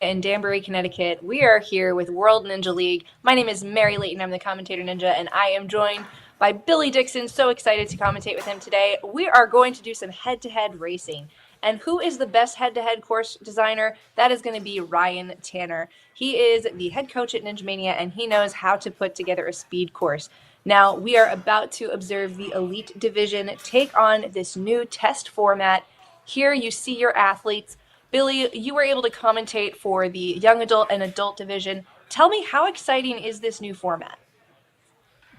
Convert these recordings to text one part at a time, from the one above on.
in Danbury, Connecticut. We are here with World Ninja League. My name is Mary Layton. I'm the commentator ninja, and I am joined by Billy Dixon. So excited to commentate with him today. We are going to do some head-to-head racing. And who is the best head-to-head course designer? That is going to be Ryan Tanner. He is the head coach at Ninja Mania, and he knows how to put together a speed course. Now, we are about to observe the Elite Division take on this new test format. Here you see your athletes. Billy, you were able to commentate for the young adult and adult division. Tell me, how exciting is this new format?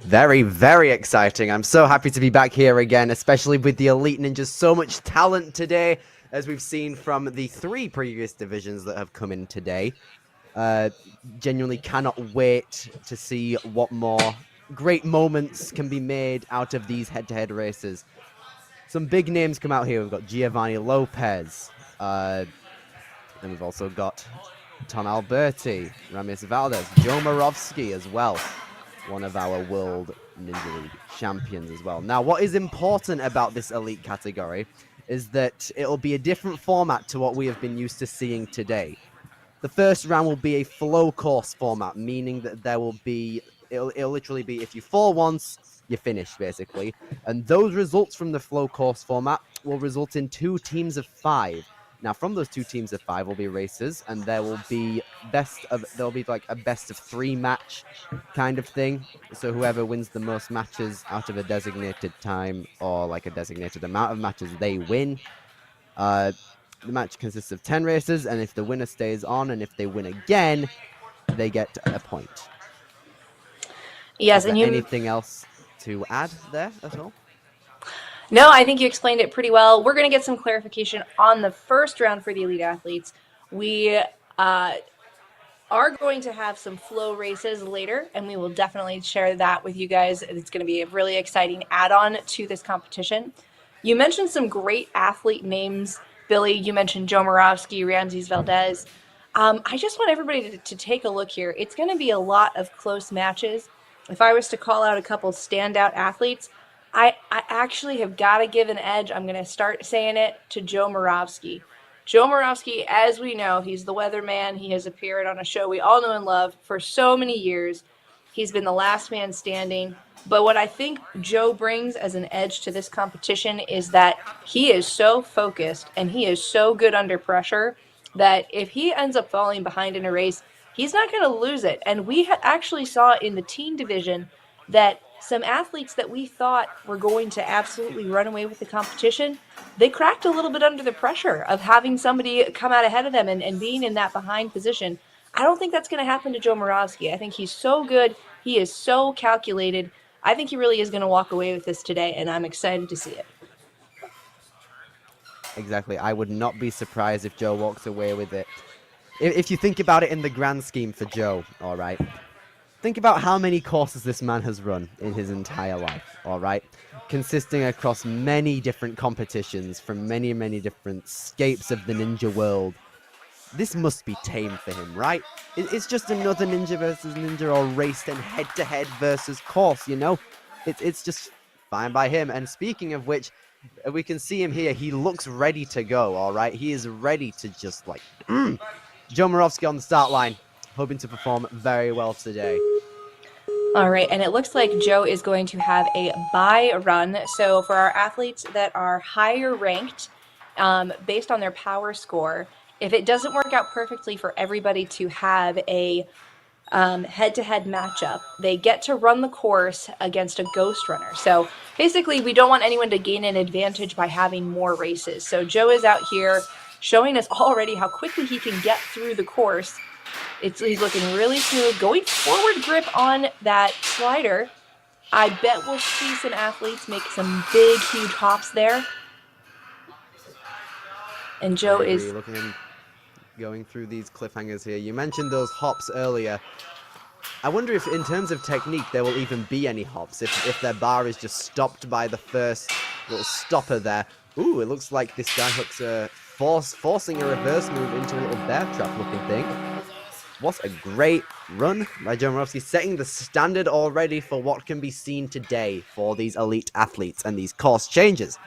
Very, very exciting. I'm so happy to be back here again, especially with the Elite Ninjas. So much talent today, as we've seen from the 3 previous divisions that have come in today. Genuinely cannot wait to see what more great moments can be made out of these head-to-head races. Some big names come out here. We've got Giovanni Lopez. Then we've also got Tom Alberti, Ramirez Valdez, Joe Morovsky as well. One of our World Ninja League champions as well. Now, what is important about this elite category is that it'll be a different format to what we have been used to seeing today. The first round will be a flow course format, meaning that there will be, it'll literally be if you fall once, you're finished, basically. And those results from the flow course format will result in 2 teams of 5. Now, from those 2 teams of 5 will be races, and there will be like a best of 3 match kind of thing. So whoever wins the most matches out of a designated time or like a designated amount of matches, they win. The match consists of 10 races, and if the winner stays on, and if they win again, they get a point. Yes, Is there anything else to add there at all? No, I think you explained it pretty well. We're going to get some clarification on the first round for the elite athletes. We are going to have some flow races later, and we will definitely share that with you guys. It's going to be a really exciting add-on to this competition. You mentioned some great athlete names, Billy. You mentioned Joe Morovsky, Ramses Valdez. I just want everybody to take a look here. It's going to be a lot of close matches. If I was to call out a couple standout athletes, I actually have got to give an edge. I'm going to start saying it to Joe Morovsky. Joe Morovsky, as we know, he's the weatherman. He has appeared on a show we all know and love for so many years. He's been the last man standing. But what I think Joe brings as an edge to this competition is that he is so focused and he is so good under pressure that if he ends up falling behind in a race, he's not going to lose it. And we actually saw in the teen division that some athletes that we thought were going to absolutely run away with the competition, they cracked a little bit under the pressure of having somebody come out ahead of them and being in that behind position. I don't think that's going to happen to Joe Morovsky. I think he's so good. He is so calculated. I think he really is going to walk away with this today, and I'm excited to see it. Exactly. I would not be surprised if Joe walks away with it. If you think about it in the grand scheme for Joe, all right, think about how many courses this man has run in his entire life, all right? Consisting across many different competitions from many, many different scapes of the ninja world. This must be tame for him, right? It's just another ninja versus ninja or race and head-to-head versus course, you know? It's just fine by him. And speaking of which, we can see him here. He looks ready to go, all right? He is ready to just like... Joe Morovsky on the start line, hoping to perform very well today. All right, and it looks like Joe is going to have a bye run. So for our athletes that are higher ranked, based on their power score, if it doesn't work out perfectly for everybody to have a head-to-head matchup, they get to run the course against a ghost runner. So basically, we don't want anyone to gain an advantage by having more races. So Joe is out here showing us already how quickly he can get through the course. He's looking really smooth, going forward grip on that slider. I bet we'll see some athletes make some big, huge hops there. And Joe is looking and going through these cliffhangers here. You mentioned those hops earlier. I wonder if, in terms of technique, there will even be any hops. If their bar is just stopped by the first little stopper there. Ooh, it looks like this guy hooks forcing a reverse move into a little bear trap looking thing. What a great run by Joe Morovsky, setting the standard already for what can be seen today for these elite athletes and these course changes.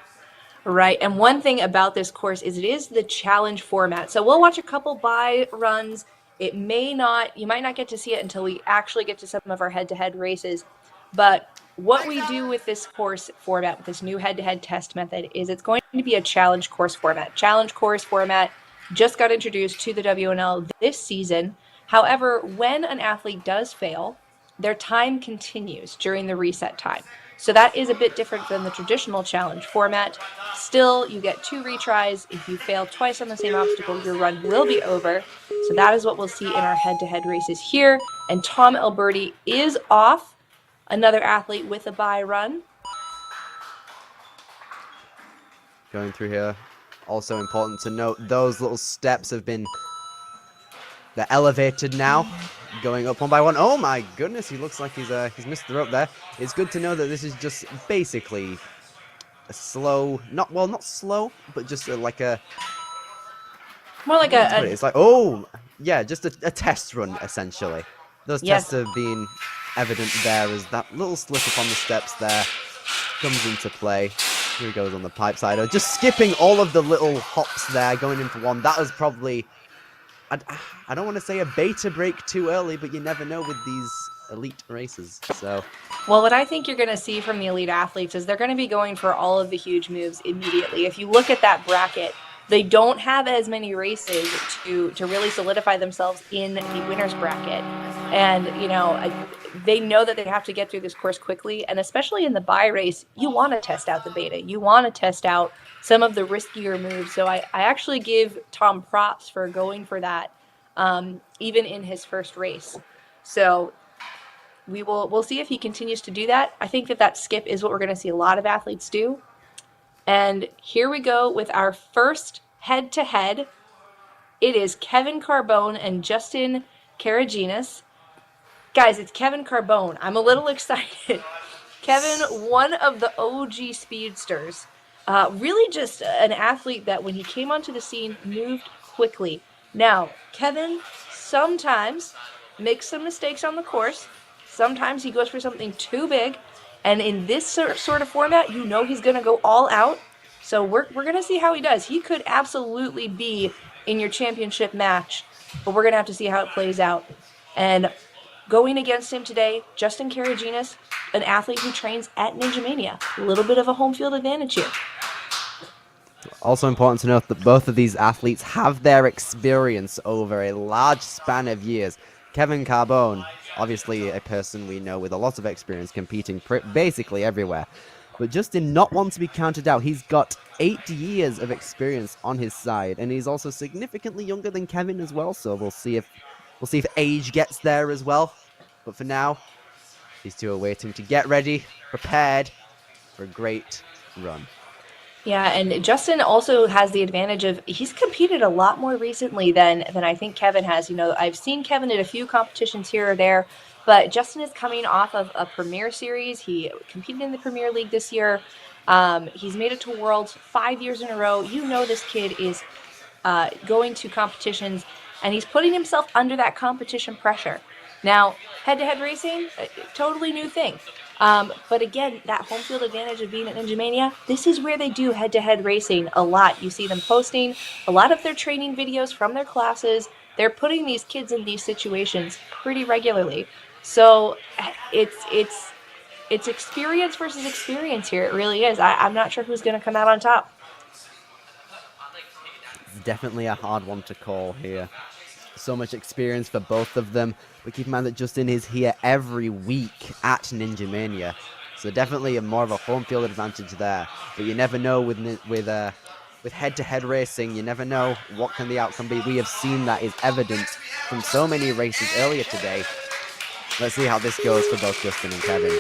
Right. And one thing about this course is it is the challenge format. So we'll watch a couple bye runs. It may not, you might not get to see it until we actually get to some of our head to head races. But what we do with this course format, with this new head to head test method, is it's going to be a challenge course format. Challenge course format just got introduced to the WNL this season. However, when an athlete does fail, their time continues during the reset time. So that is a bit different than the traditional challenge format. Still, you get 2 retries. If you fail twice on the same obstacle, your run will be over. So that is what we'll see in our head-to-head races here. And Tom Alberti is off, another athlete with a bye run. Going through here. Also important to note, those little steps have been... They're elevated now, going up one by one. Oh my goodness, he looks like he's missed the rope there. It's good to know that this is just basically a slow, not slow, but just like a... More like It's like, oh, yeah, just a test run, essentially. Those Yes. tests have been evident there as that little slip up on the steps there comes into play. Here he goes on the pipe side. Just skipping all of the little hops there, going in for one. That was probably... I don't want to say a beta break too early, but you never know with these elite races. So, Well, what I think you're going to see from the elite athletes is they're going to be going for all of the huge moves immediately. If you look at that bracket, they don't have as many races to really solidify themselves in the winners bracket. And, they know that they have to get through this course quickly. And especially in the bye race, you want to test out the beta. You want to test out some of the riskier moves. So I actually give Tom props for going for that, even in his first race. So we'll see if he continues to do that. I think that skip is what we're going to see a lot of athletes do. And here we go with our first head-to-head. It is Kevin Carbone and Justin Karaginas. Guys, it's Kevin Carbone. I'm a little excited. Kevin, one of the OG speedsters. Really just an athlete that when he came onto the scene, moved quickly. Now, Kevin sometimes makes some mistakes on the course. Sometimes he goes for something too big. And in this sort of format, he's going to go all out. So we're going to see how he does. He could absolutely be in your championship match, but we're going to have to see how it plays out. And going against him today, Justin Karaginas, an athlete who trains at Ninja Mania. A little bit of a home field advantage here. also important to note that both of these athletes have their experience over a large span of years. Kevin Carbone, obviously a person we know with a lot of experience competing basically everywhere. But Justin, not one to be counted out. He's got 8 years of experience on his side, and he's also significantly younger than Kevin as well. So we'll see if age gets there as well. But for now, these two are waiting to get ready, prepared for a great run. Yeah, and Justin also has the advantage of he's competed a lot more recently than I think Kevin has. I've seen Kevin at a few competitions here or there, but Justin is coming off of a Premier Series. He competed in the Premier League this year. He's made it to Worlds 5 years in a row. This kid is going to competitions, and he's putting himself under that competition pressure. Now, head-to-head racing, a totally new thing. But again, that home field advantage of being at Ninja Mania, this is where they do head-to-head racing a lot. You see them posting a lot of their training videos from their classes. They're putting these kids in these situations pretty regularly. So it's experience versus experience here. It really is. I'm not sure who's going to come out on top. It's definitely a hard one to call here. So much experience for both of them, but keep in mind that Justin is here every week at Ninja Mania, so definitely more of a home field advantage there. But you never know with head-to-head racing. You never know what can the outcome be. We have seen that is evident from so many races earlier today. Let's see how this goes for both Justin and Kevin.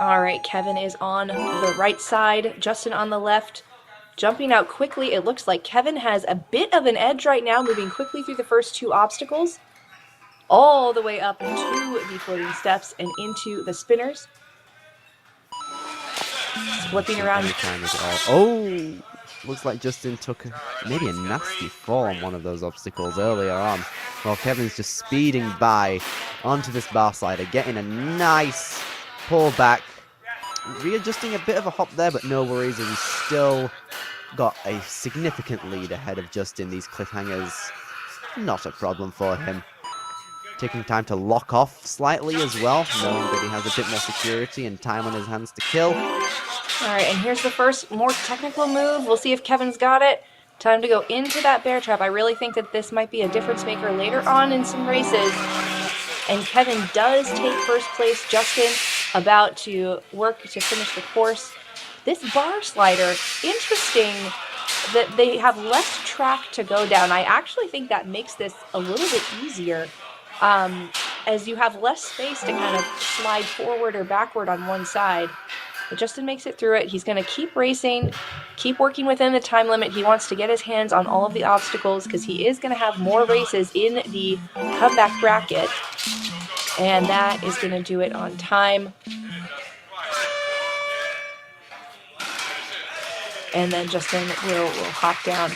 All right, Kevin is on the right side, Justin on the left. Jumping out quickly, it looks like Kevin has a bit of an edge right now, moving quickly through the first 2 obstacles, all the way up into the floating steps and into the spinners. Flipping around. Oh, looks like Justin took maybe a nasty fall on one of those obstacles earlier on, while Kevin's just speeding by onto this bar slider, getting a nice pull back readjusting a bit of a hop there, but no worries, as he's still got a significant lead ahead of Justin. These cliffhangers, not a problem for him. Taking time to lock off slightly as well, knowing that he has a bit more security and time on his hands to kill. All right, and here's the first more technical move. We'll see if Kevin's got it. Time to go into that bear trap. I really think that this might be a difference maker later on in some races. And Kevin does take first place. Justin about to work to finish the course. This bar slider, interesting that they have less track to go down. I actually think that makes this a little bit easier, as you have less space to kind of slide forward or backward on one side. But Justin makes it through it. He's going to keep racing, keep working within the time limit. He wants to get his hands on all of the obstacles because he is going to have more races in the comeback bracket. And that is going to do it on time. And then Justin will hop down.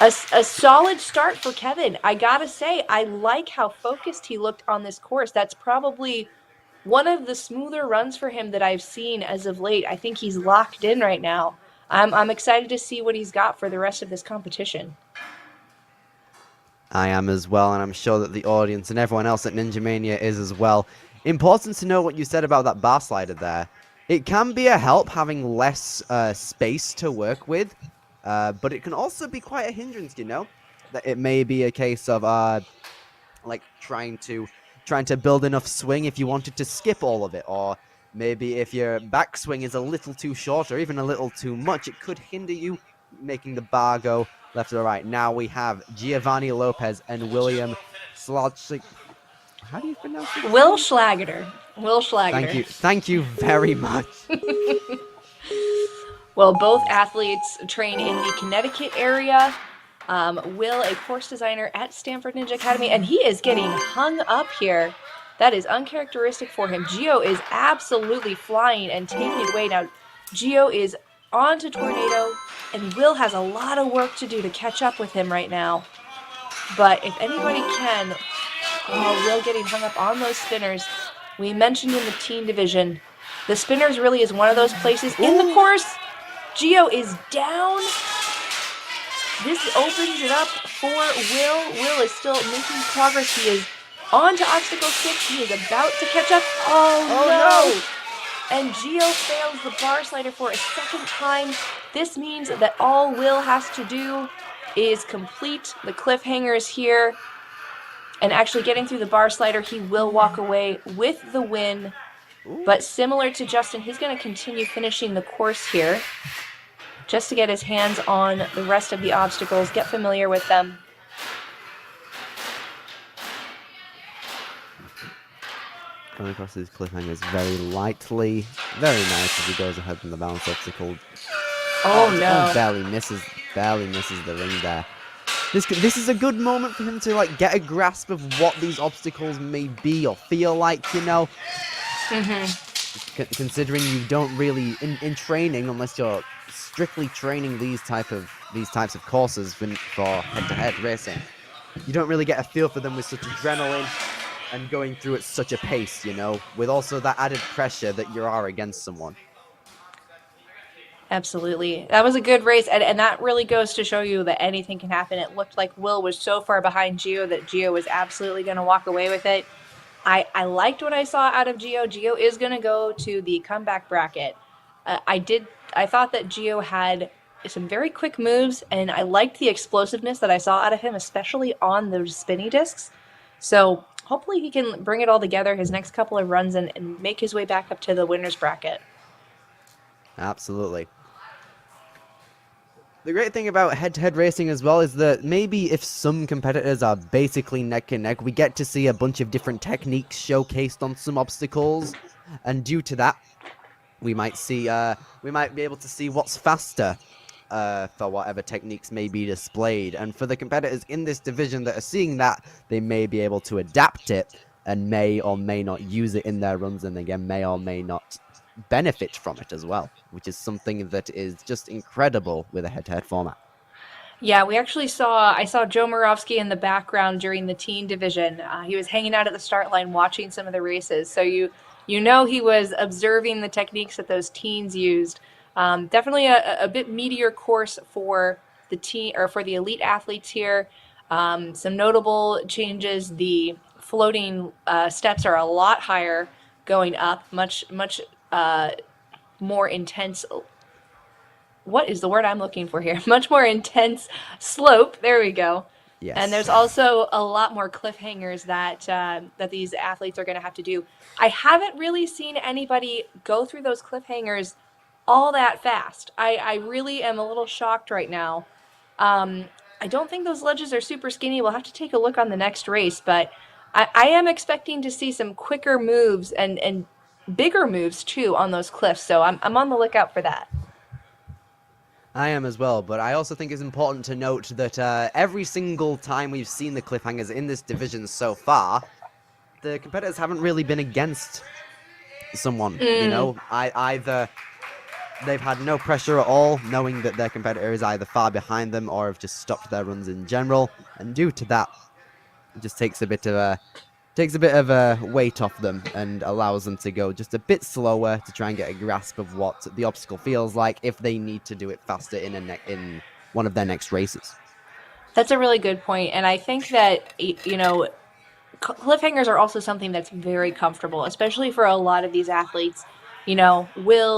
A solid start for Kevin. I gotta say, I like how focused he looked on this course. That's probably one of the smoother runs for him that I've seen as of late. I think he's locked in right now. I'm excited to see what he's got for the rest of this competition. I am as well, and I'm sure that the audience and everyone else at Ninja Mania is as well. Important to know what you said about that bar slider there. It can be a help having less space to work with, but it can also be quite a hindrance, you know? That it may be a case of like trying to build enough swing if you wanted to skip all of it, or maybe if your backswing is a little too short or even a little too much, it could hinder you making the bar go left or right. Now we have Giovanni Lopez and William Slotchik. How do you pronounce it? Will Schlageter. Will Schlageter. Thank you very much. Well, both athletes train in the Connecticut area. Will, a course designer at Stanford Ninja Academy, and he is getting hung up here. That is uncharacteristic for him. Gio is absolutely flying and taking it away. Now, Gio is on to Tornado, and Will has a lot of work to do to catch up with him right now. But if anybody can, Will getting hung up on those spinners. We mentioned in the teen division, the spinners really is one of those places in the course. Gio is down. This opens it up for Will. Will is still making progress. He is on to obstacle 6. He is about to catch up. Oh no! And Gio fails the bar slider for a second time. This means that all Will has to do is complete the cliffhangers here. And actually getting through the bar slider, he will walk away with the win. But similar to Justin, he's going to continue finishing the course here, just to get his hands on the rest of the obstacles, get familiar with them. Going across these cliffhangers very lightly. Very nice as he goes ahead from the balance obstacle. Oh no. Barely misses the ring there. This is a good moment for him to like get a grasp of what these obstacles may be or feel like, you know. Considering you don't really in training, unless you're strictly training these types of courses for head-to-head racing, you don't really get a feel for them with such adrenaline and going through at such a pace, you know, with also that added pressure that you are against someone. Absolutely. That was a good race, and that really goes to show you that anything can happen. It looked like Will was so far behind Gio that Gio was absolutely going to walk away with it. I liked what I saw out of Gio. Gio is going to go to the comeback bracket. I thought that Gio had some very quick moves, and I liked the explosiveness that I saw out of him, especially on those spinny discs. So hopefully he can bring it all together his next couple of runs and make his way back up to the winner's bracket. Absolutely. The great thing about head-to-head racing as well is that maybe if some competitors are basically neck and neck, we get to see a bunch of different techniques showcased on some obstacles, and due to that, we might be able to see what's faster for whatever techniques may be displayed. And for the competitors in this division that are seeing that, they may be able to adapt it and may or may not use it in their runs, and again may or may not benefit from it as well, which is something that is just incredible with a head-to-head format. Yeah, I saw Joe Moravsky in the background during the teen division. He was hanging out at the start line watching some of the races. So You know he was observing the techniques that those teens used. Definitely a bit meatier course for the teen or for the elite athletes here. Some notable changes: the floating steps are a lot higher going up, much more intense. What is the word I'm looking for here? Much more intense slope. There we go. And there's Yes. also a lot more cliffhangers that these athletes are going to have to do. I haven't really seen anybody go through those cliffhangers all that fast. I really am a little shocked right now. I don't think those ledges are super skinny. We'll have to take a look on the next race, but I am expecting to see some quicker moves and bigger moves too on those cliffs. So I'm on the lookout for that. I am as well, but I also think it's important to note that every single time we've seen the cliffhangers in this division so far, the competitors haven't really been against someone, you know? Either they've had no pressure at all, knowing that their competitor is either far behind them or have just stopped their runs in general, and due to that, it just takes a bit of a weight off them and allows them to go just a bit slower to try and get a grasp of what the obstacle feels like if they need to do it faster in one of their next races. That's a really good point, and I think that cliffhangers are also something that's very comfortable, especially for a lot of these athletes. Will,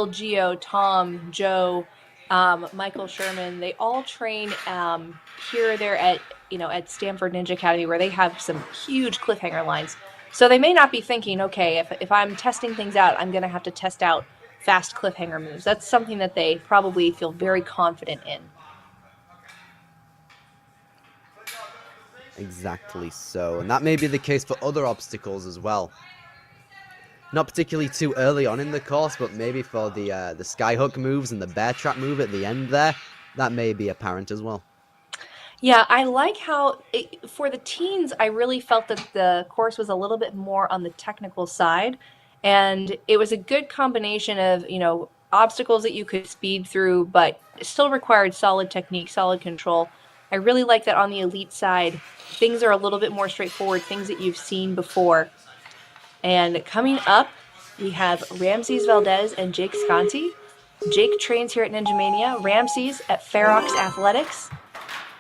Gio, Tom, Joe, Michael Sherman, they all train here or there at Stanford Ninja Academy, where they have some huge cliffhanger lines. So they may not be thinking, okay, if I'm testing things out, I'm going to have to test out fast cliffhanger moves. That's something that they probably feel very confident in. Exactly so, and that may be the case for other obstacles as well. Not particularly too early on in the course, but maybe for the skyhook moves and the bear trap move at the end there, that may be apparent as well. Yeah, I like how for the teens, I really felt that the course was a little bit more on the technical side. And it was a good combination of, obstacles that you could speed through, but still required solid technique, solid control. I really like that on the elite side, things are a little bit more straightforward, things that you've seen before. And coming up, we have Ramses Valdez and Jake Sconti. Jake trains here at Ninja Mania, Ramses at Ferox Athletics,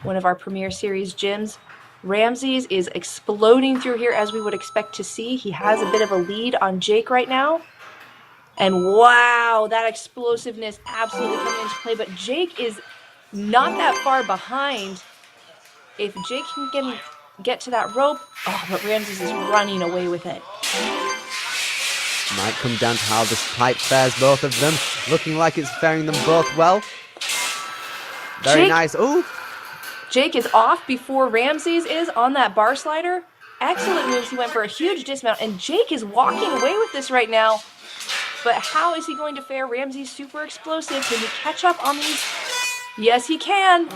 one of our Premier Series gyms. Ramses is exploding through here as we would expect to see. He has a bit of a lead on Jake right now. And wow, that explosiveness absolutely coming into play. But Jake is not that far behind. If Jake can get to that rope, but Ramses is running away with it. Might come down to how this pipe fares both of them. Looking like it's faring them both well. Very nice. Ooh! Jake is off before Ramses is on that bar slider. Excellent moves. He went for a huge dismount, and Jake is walking away with this right now. But how is he going to fare? Ramses super explosive. Can he catch up on these? Yes, he can.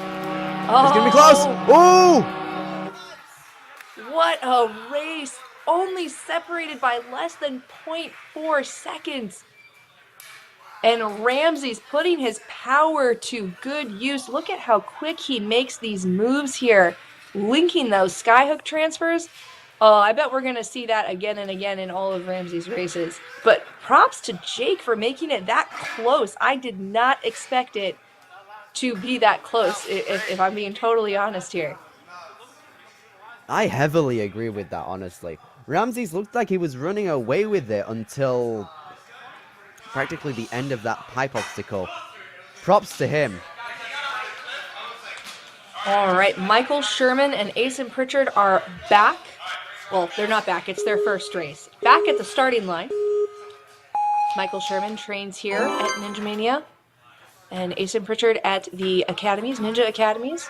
Oh, it's gonna be close. Ooh! What a race. Only separated by less than 0.4 seconds. And Ramses putting his power to good use. Look at how quick he makes these moves here, linking those skyhook transfers. Oh, I bet we're going to see that again and again in all of Ramses' races. But props to Jake for making it that close. I did not expect it to be that close, if I'm being totally honest here. I heavily agree with that, honestly. Ramses looked like he was running away with it until practically the end of that pipe obstacle. Props to him. All right, Michael Sherman and Asen Pritchard are back. Well, they're not back. It's their first race. Back at the starting line. Michael Sherman trains here at Ninja Mania. And Asen Pritchard at the academies, Ninja Academies.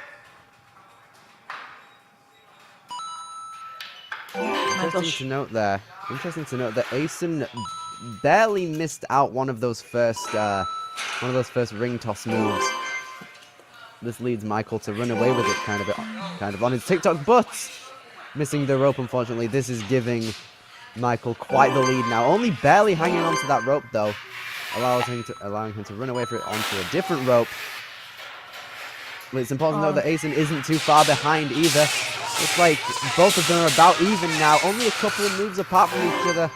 Interesting to note that Asen barely missed out one of those first ring toss moves. This leads Michael to run away with it kind of on his TikTok, but missing the rope, unfortunately. This is giving Michael quite the lead now. Only barely hanging onto that rope, though. Allowing him to run away for it onto a different rope. But it's important to note that Asen isn't too far behind either. It's like both of them are about even now. Only a couple of moves apart from each other.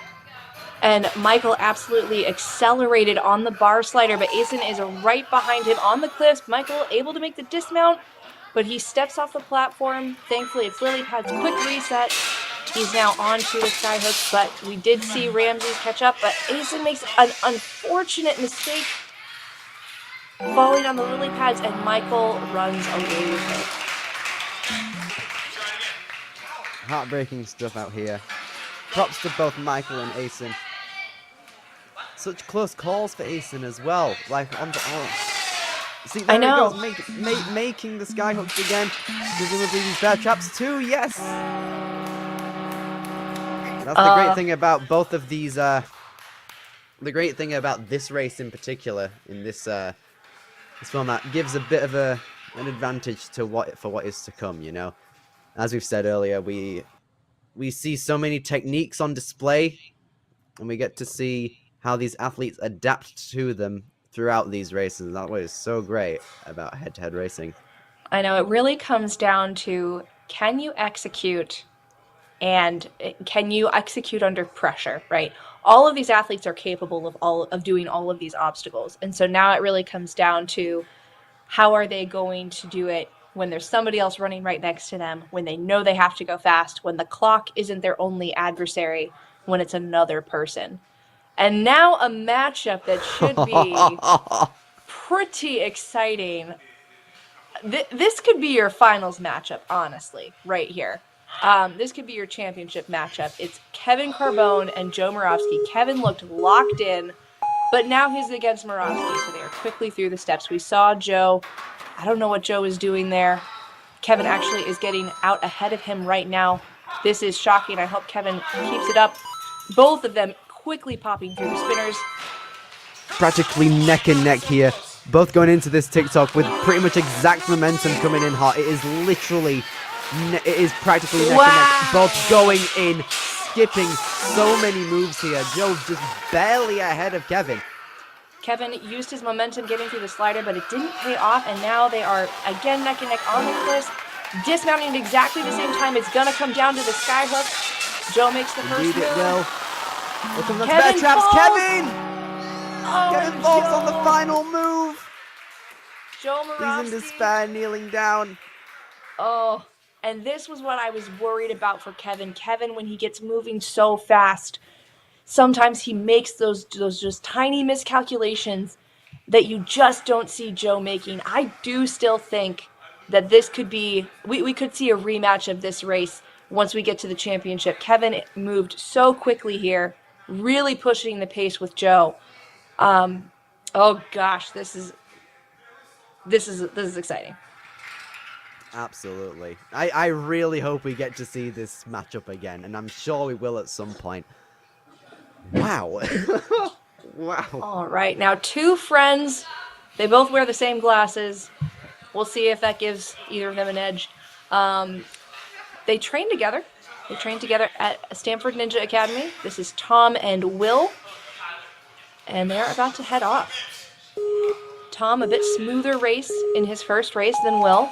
And Michael absolutely accelerated on the bar slider, but Asen is right behind him on the cliffs. Michael able to make the dismount, but he steps off the platform. Thankfully, it's Lilypad's quick reset. He's now onto the skyhooks, but we did see Ramses catch up, but Asen makes an unfortunate mistake falling on the lily pads, and Michael runs away with it. Heartbreaking stuff out here. Props to both Michael and Asen. Such close calls for Asen as well. Like on the see, there I know. he goes, making the skyhooks again. Presumably these bear traps too. Yes. That's the great thing about both of these. The great thing about this race in particular, in this format, gives a bit of an advantage to what is to come. You know, as we've said earlier, we see so many techniques on display, and we get to see how these athletes adapt to them throughout these races. That was so great about head-to-head racing. I know, it really comes down to, can you execute, and can you execute under pressure, right? All of these athletes are capable of doing all of these obstacles. And so now it really comes down to, how are they going to do it when there's somebody else running right next to them, when they know they have to go fast, when the clock isn't their only adversary, when it's another person. And now a matchup that should be pretty exciting. This could be your finals matchup, honestly, right here. This could be your championship matchup. It's Kevin Carbone and Joe Moravsky. Kevin looked locked in, but now he's against Moravsky, so they are quickly through the steps. We saw Joe. I don't know what Joe is doing there. Kevin actually is getting out ahead of him right now. This is shocking. I hope Kevin keeps it up. Both of them quickly popping through the spinners. Practically neck and neck here. Both going into this TikTok with pretty much exact momentum coming in hot. It is literally, it is practically neck and neck. Both going in, skipping so many moves here. Joe just barely ahead of Kevin. Kevin used his momentum getting through the slider, but it didn't pay off, and now they are again neck and neck on the cliffs, dismounting at exactly the same time. It's gonna come down to the skyhook. Joe makes the first move. Indeed it will. Here comes the Kevin bear traps. falls. Kevin! Oh, Kevin falls Joe. on the final move. Joe Moravsky. He's in despair, kneeling down. Oh, and this was what I was worried about for Kevin. Kevin, when he gets moving so fast, sometimes he makes those just tiny miscalculations that you just don't see Joe making. I do still think that this could be, we could see a rematch of this race once we get to the championship. Kevin moved so quickly here, really pushing the pace with Joe. Oh gosh, this is exciting. Absolutely. I really hope we get to see this matchup again, and I'm sure we will at some point. Wow. Wow. All right, now two friends. They both wear the same glasses. We'll see if that gives either of them an edge. They train together. They train together at Stanford Ninja Academy. This is Tom and Will. And they're about to head off. Tom, a bit smoother race in his first race than Will.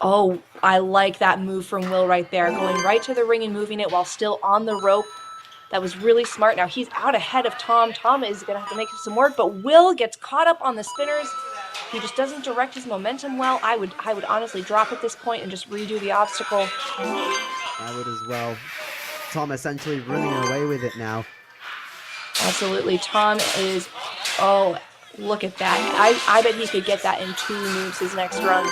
Oh, I like that move from Will right there. Going right to the ring and moving it while still on the rope. That was really smart. Now he's out ahead of Tom. Tom is going to have to make some work, but Will gets caught up on the spinners. He just doesn't direct his momentum well. I would honestly drop at this point and just redo the obstacle. I would as well. Tom essentially running away with it now. Absolutely. Tom is, oh, look at that. I bet he could get that in 2 moves his next run.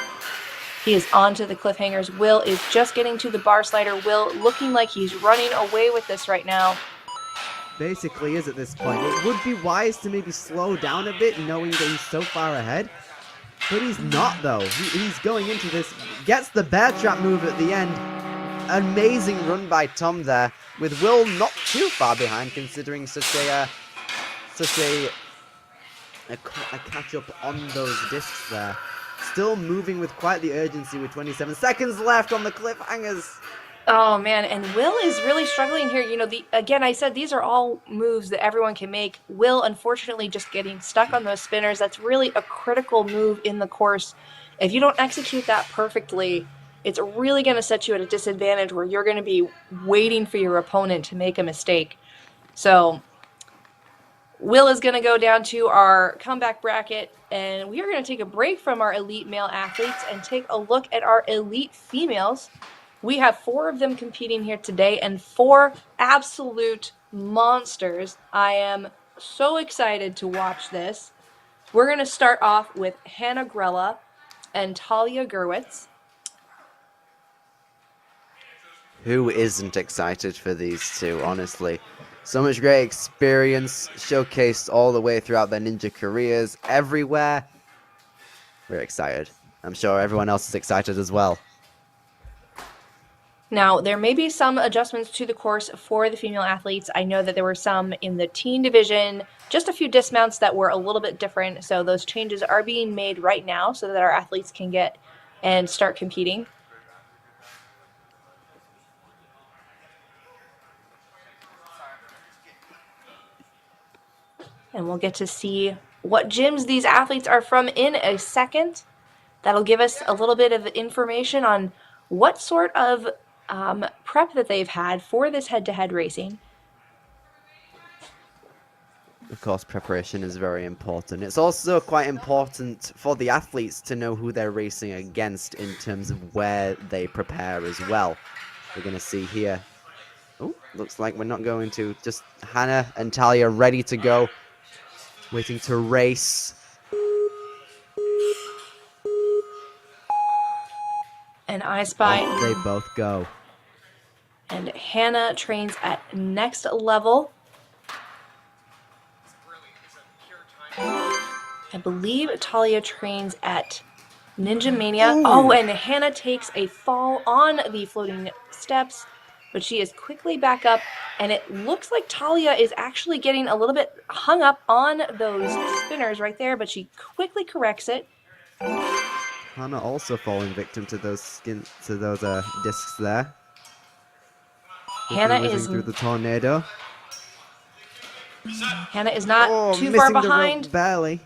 He is onto the cliffhangers. Will is just getting to the bar slider. Will looking like he's running away with this right now. Basically is at this point. It would be wise to maybe slow down a bit, knowing that he's so far ahead. But he's not, though. He's going into this. Gets the bear trap move at the end. Amazing run by Tom there, with Will not too far behind, considering such a catch up on those discs there. Still moving with quite the urgency with 27 seconds left on the cliffhangers. Oh man, and Will is really struggling here. You know, again, I said these are all moves that everyone can make. Will, unfortunately, just getting stuck on those spinners. That's really a critical move in the course. If you don't execute that perfectly, it's really going to set you at a disadvantage where you're going to be waiting for your opponent to make a mistake. So Will is going to go down to our comeback bracket, and we are going to take a break from our elite male athletes and take a look at our elite females. We have 4 of them competing here today and 4 absolute monsters. I am so excited to watch this. We're going to start off with Hannah Grella and Talia Gerwitz. Who isn't excited for these two, honestly? So much great experience showcased all the way throughout their ninja careers, everywhere. We're excited. I'm sure everyone else is excited as well. Now, there may be some adjustments to the course for the female athletes. I know that there were some in the teen division, just a few dismounts that were a little bit different. So those changes are being made right now so that our athletes can get and start competing. And we'll get to see what gyms these athletes are from in a second. That'll give us a little bit of information on what sort of prep that they've had for this head-to-head racing. Of course, preparation is very important. It's also quite important for the athletes to know who they're racing against in terms of where they prepare as well. We're going to see here. Oh, looks like we're not going to. Just Hannah and Talia ready to go. Waiting to race. And I spy. They both go. And Hannah trains at next level. I believe Talia trains at Ninja Mania. Ooh. Oh, and Hannah takes a fall on the floating steps, but she is quickly back up, and it looks like Talia is actually getting a little bit hung up on those spinners right there, but she quickly corrects it. Hannah also falling victim to those discs there. Hannah is through the tornado. Hannah is not too far missing the behind. rope barely.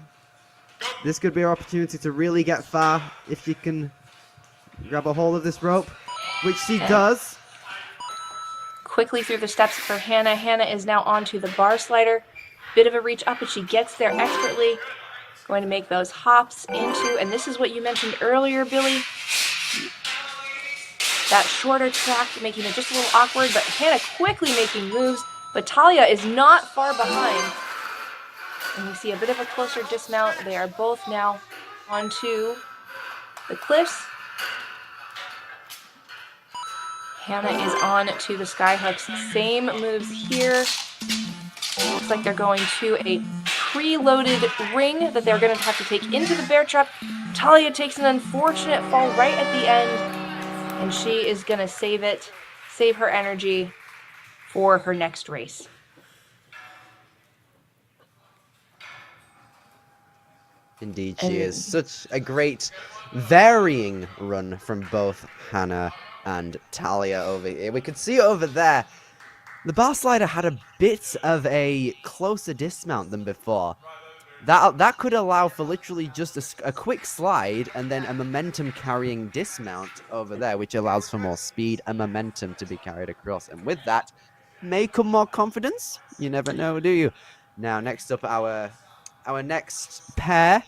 This could be our opportunity to really get far if she can grab a hold of this rope, which she does. Quickly through the steps for Hannah. Hannah is now onto the bar slider. Bit of a reach up, but she gets there expertly. Going to make those hops into, and this is what you mentioned earlier, Billy. That shorter track, making it just a little awkward, but Hannah quickly making moves. But Talia is not far behind. And we see a bit of a closer dismount. They are both now onto the cliffs. Hannah is on to the skyhooks. Same moves here. Looks like they're going to a preloaded ring that they're going to have to take into the bear trap. Talia takes an unfortunate fall right at the end, and she is going to save her energy for her next race. Indeed, she is. Such a great varying run from both Hannah and Talia over here. We could see over there. The bar slider had a bit of a closer dismount than before. That could allow for literally just a quick slide and then a momentum carrying dismount over there, which allows for more speed and momentum to be carried across. And with that, may come more confidence. You never know, do you? Now, next up, our next pair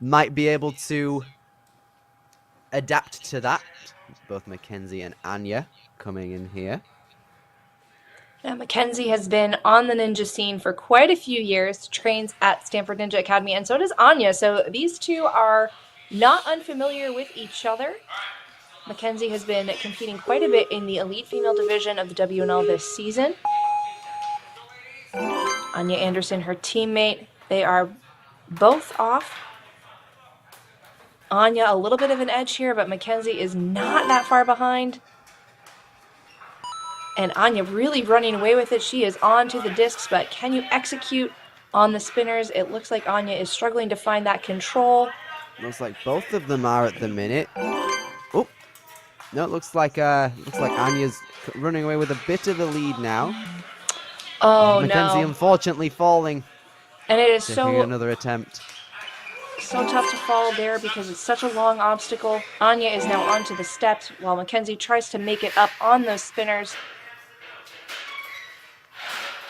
might be able to adapt to that. Both Mackenzie and Anya coming in here. Now, Mackenzie has been on the ninja scene for quite a few years, trains at Stanford Ninja Academy, and so does Anya. So these two are not unfamiliar with each other. Mackenzie has been competing quite a bit in the elite female division of the WNL this season. Anya Anderson, her teammate, they are both off. Anya, a little bit of an edge here, but Mackenzie is not that far behind. And Anya really running away with it. She is on to the discs, but can you execute on the spinners? It looks like Anya is struggling to find that control. Looks like both of them are at the minute. Oh, no, it looks like Anya's running away with a bit of a lead now. Oh, Mackenzie no. unfortunately falling. And it is Taking so another attempt. so tough to follow there because it's such a long obstacle. Anya is now onto the steps while Mackenzie tries to make it up on those spinners.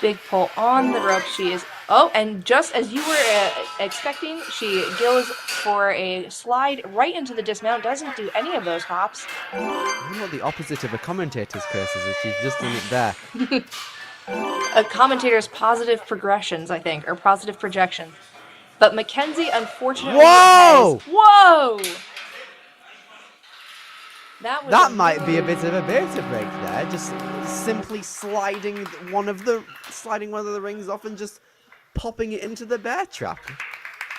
Big pull on the rope. She is, oh, and just as you were expecting, she goes for a slide right into the dismount. Doesn't do any of those hops. You know what the opposite of a commentator's curses is? She's just done it there. A commentator's positive progressions, I think, or positive projections. But Mackenzie, unfortunately, Whoa! Whoa! That might be a bit of a beta break there. Just simply sliding one of the rings off and just popping it into the bear trap.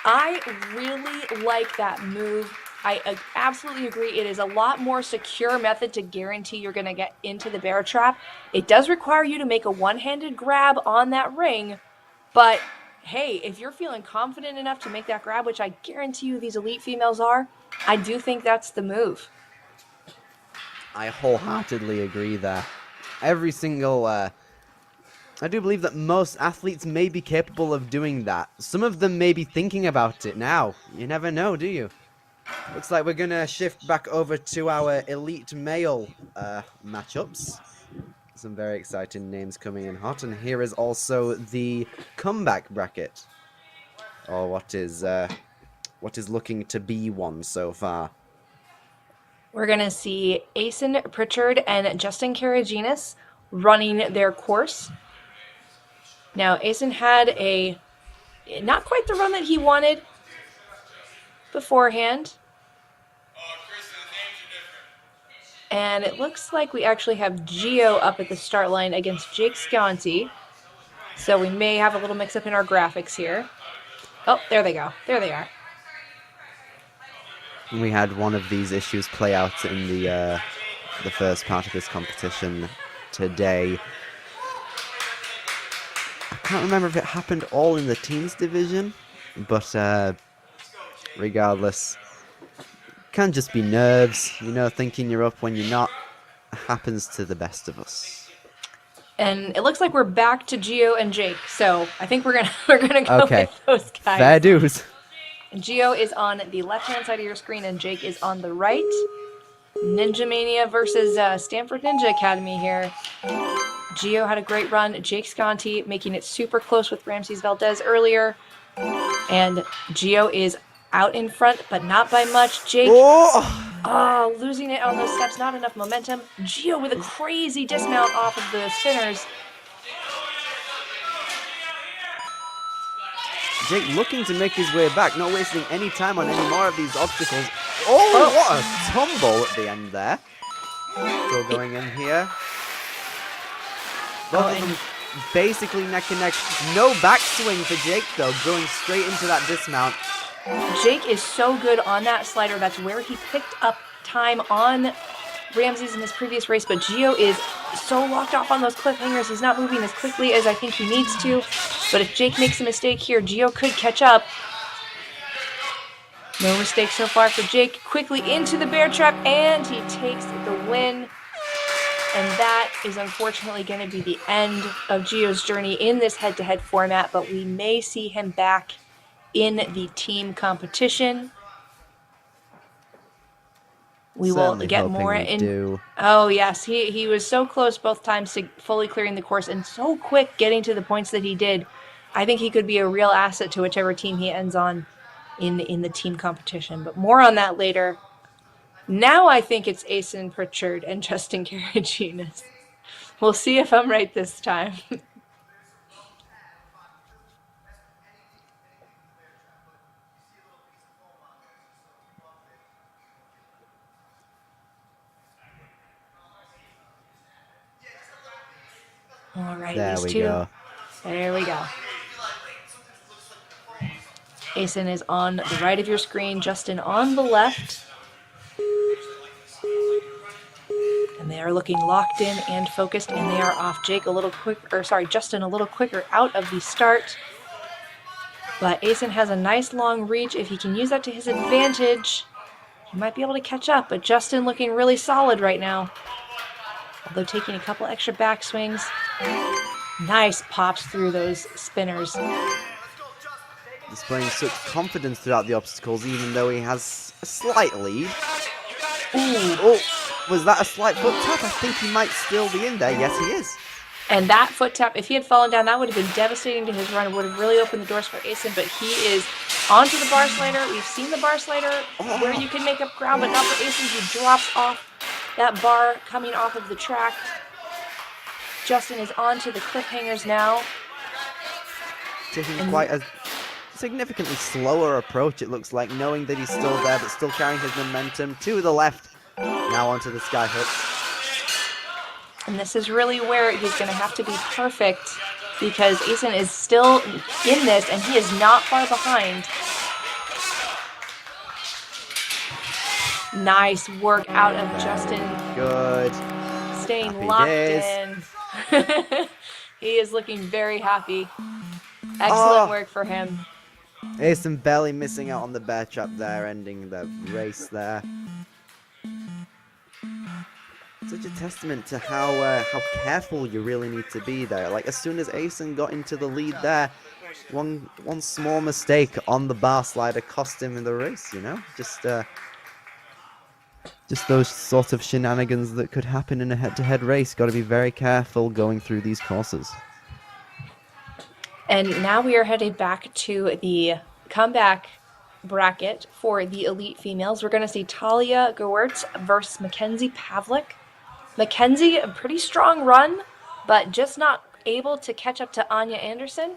I really like that move. I absolutely agree. It is a lot more secure method to guarantee you're going to get into the bear trap. It does require you to make a one-handed grab on that ring, but hey, if you're feeling confident enough to make that grab, which I guarantee you these elite females are, I do think that's the move. I wholeheartedly agree there. Every single, I do believe that most athletes may be capable of doing that. Some of them may be thinking about it now. You never know, do you? Looks like we're gonna shift back over to our elite male matchups. Some very exciting names coming in hot, and here is also the comeback bracket, or what is looking to be one so far. We're going to see Asen Pritchard and Justin Karaginas running their course. Now, Asen had a not quite the run that he wanted beforehand. And it looks like we actually have Gio up at the start line against Jake Sconti. So we may have a little mix-up in our graphics here. Oh, there they go. There they are. We had one of these issues play out in the first part of this competition today. I can't remember if it happened all in the teens division, but regardless, can just be nerves, you know, thinking you're up when you're not. Happens to the best of us. And it looks like we're back to Gio and Jake, so I think we're gonna go with those guys. Fair dues. Gio is on the left-hand side of your screen, and Jake is on the right. Ninja Mania versus Stanford Ninja Academy here. Gio had a great run. Jake Sconti making it super close with Ramses Valdez earlier. And Gio is out in front, but not by much. Jake, losing it on those steps, not enough momentum. Gio with a crazy dismount off of the spinners. Jake looking to make his way back, not wasting any time on any more of these obstacles. Oh, what a tumble at the end there. Still going in here. Both of them basically neck and neck. No backswing for Jake, though, going straight into that dismount. Jake is so good on that slider. That's where he picked up time on Ramses in his previous race, but Gio is so locked off on those cliffhangers. He's not moving as quickly as I think he needs to, but if Jake makes a mistake here, Gio could catch up. No mistake so far for Jake. Quickly into the bear trap, and he takes the win. And that is unfortunately going to be the end of Gio's journey in this head-to-head format, but we may see him back in the team competition. We will get more in. Oh, yes. He was so close both times to fully clearing the course and so quick getting to the points that he did. I think he could be a real asset to whichever team he ends on in the team competition. But more on that later. Now I think it's Asen Pritchard and Justin Karaginas. We'll see if I'm right this time. All right, there these we two. Go. There we go. Asen is on the right of your screen, Justin on the left. And they are looking locked in and focused, and they are off. Justin a little quicker out of the start. But Asen has a nice long reach. If he can use that to his advantage, he might be able to catch up. But Justin looking really solid right now. Although taking a couple extra backswings. Nice pops through those spinners. displaying such confidence throughout the obstacles, even though he has a slight lead. Ooh, oh, was that a slight foot tap? I think he might still be in there. Yes, he is. And that foot tap, if he had fallen down, that would have been devastating to his run. It would have really opened the doors for Asen, but he is onto the bar slider. We've seen the bar slider where you can make up ground, but not for Asen. He drops off that bar coming off of the track. Justin is onto the cliffhangers now. Taking quite a significantly slower approach, it looks like, knowing that he's still there, but still carrying his momentum to the left. Now onto the skyhook. And this is really where he's going to have to be perfect because Asen is still in this and he is not far behind. Nice work out of Justin. Good. Staying Happy locked days. in. He is looking very happy. Excellent work for him. Asen barely missing out on the bear trap there, ending the race there. Such a testament to how careful you really need to be there. Like, as soon as Asen got into the lead there, one small mistake on the bar slider cost him in the race, you know? Just those sort of shenanigans that could happen in a head-to-head race. Got to be very careful going through these courses. And now we are headed back to the comeback bracket for the elite females. We're going to see Talia Gewurz versus Mackenzie Pavlik. Mackenzie, a pretty strong run, but just not able to catch up to Anya Anderson.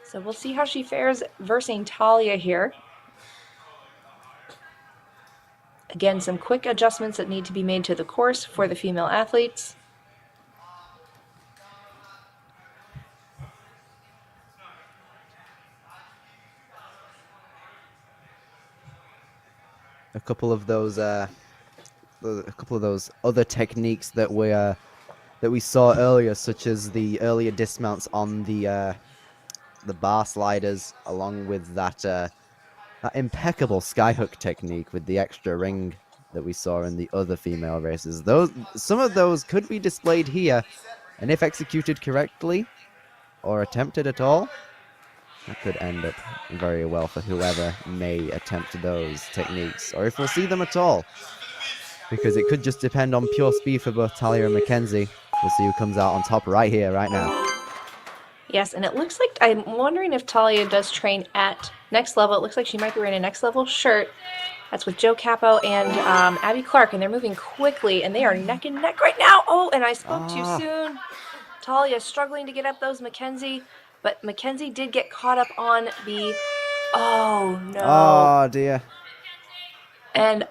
So we'll see how she fares versus Talia here. Again, some quick adjustments that need to be made to the course for the female athletes. A couple of those other techniques that we saw earlier, such as the earlier dismounts on the bar sliders, along with that impeccable skyhook technique with the extra ring that we saw in the other female races. Some of those could be displayed here, and if executed correctly or attempted at all, that could end up very well for whoever may attempt those techniques, or if we'll see them at all. Because it could just depend on pure speed for both Talia and Mackenzie. We'll see who comes out on top right here, right now. Yes, and it looks like, I'm wondering if Talia does train at Next Level. It looks like she might be wearing a Next Level shirt. That's with Joe Capo and Abby Clark, and they're moving quickly, and they are neck and neck right now. Oh, and I spoke too soon. Talia struggling to get up those Mackenzie, but Mackenzie did get caught up on the, oh no. Oh dear. And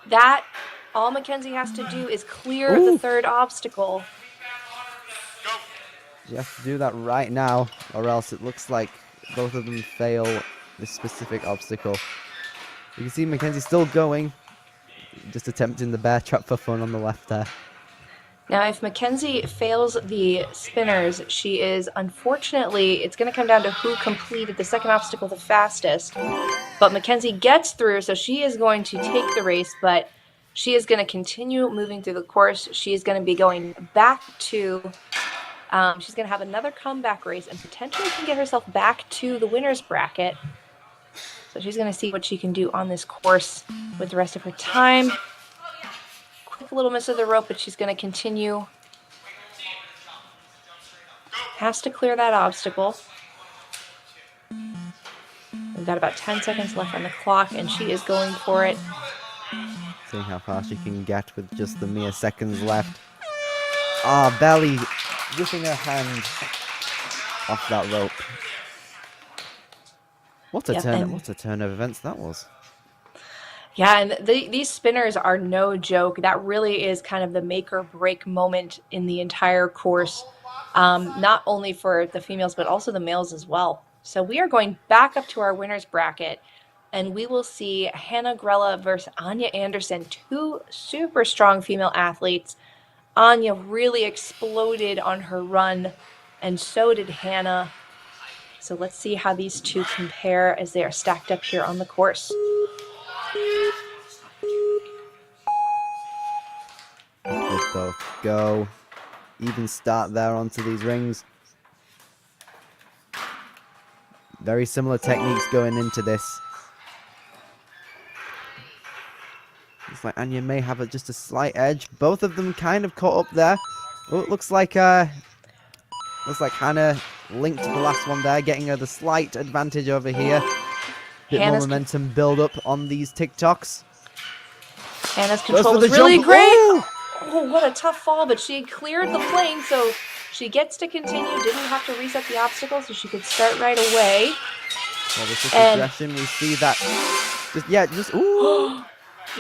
that, all Mackenzie has to do is clear the third obstacle. You have to do that right now, or else it looks like both of them fail this specific obstacle. You can see Mackenzie still going, just attempting the bear trap for fun on the left there. Now, if Mackenzie fails the spinners, she is, unfortunately, it's going to come down to who completed the second obstacle the fastest. But Mackenzie gets through, so she is going to take the race, but she is going to continue moving through the course. She is going to be going back to, she's going to have another comeback race and potentially can get herself back to the winner's bracket. So she's going to see what she can do on this course with the rest of her time. Quick little miss of the rope, but she's going to continue. Has to clear that obstacle. We've got about 10 seconds left on the clock, and she is going for it. Seeing how far she can get with just the mere seconds left. Ah, barely ripping her hand off that rope. What a turn of events that was. Yeah, and these spinners are no joke. That really is kind of the make or break moment in the entire course, not only for the females, but also the males as well. So we are going back up to our winner's bracket, and we will see Hannah Grella versus Anya Anderson, two super strong female athletes. Anya really exploded on her run, and so did Hannah. So let's see how these two compare as they are stacked up here on the course. They both go. Even start there onto these rings. Very similar techniques going into this. Looks like Anya may have just a slight edge. Both of them kind of caught up there. Oh, it looks like Hannah linked to the last one there, getting her the slight advantage over here. Bit more momentum build up on these TikToks. Hannah's control was really great. Oh, what a tough fall, but she cleared the plane, so she gets to continue. Didn't have to reset the obstacle, so she could start right away. Well, with this aggression, we see that. Ooh.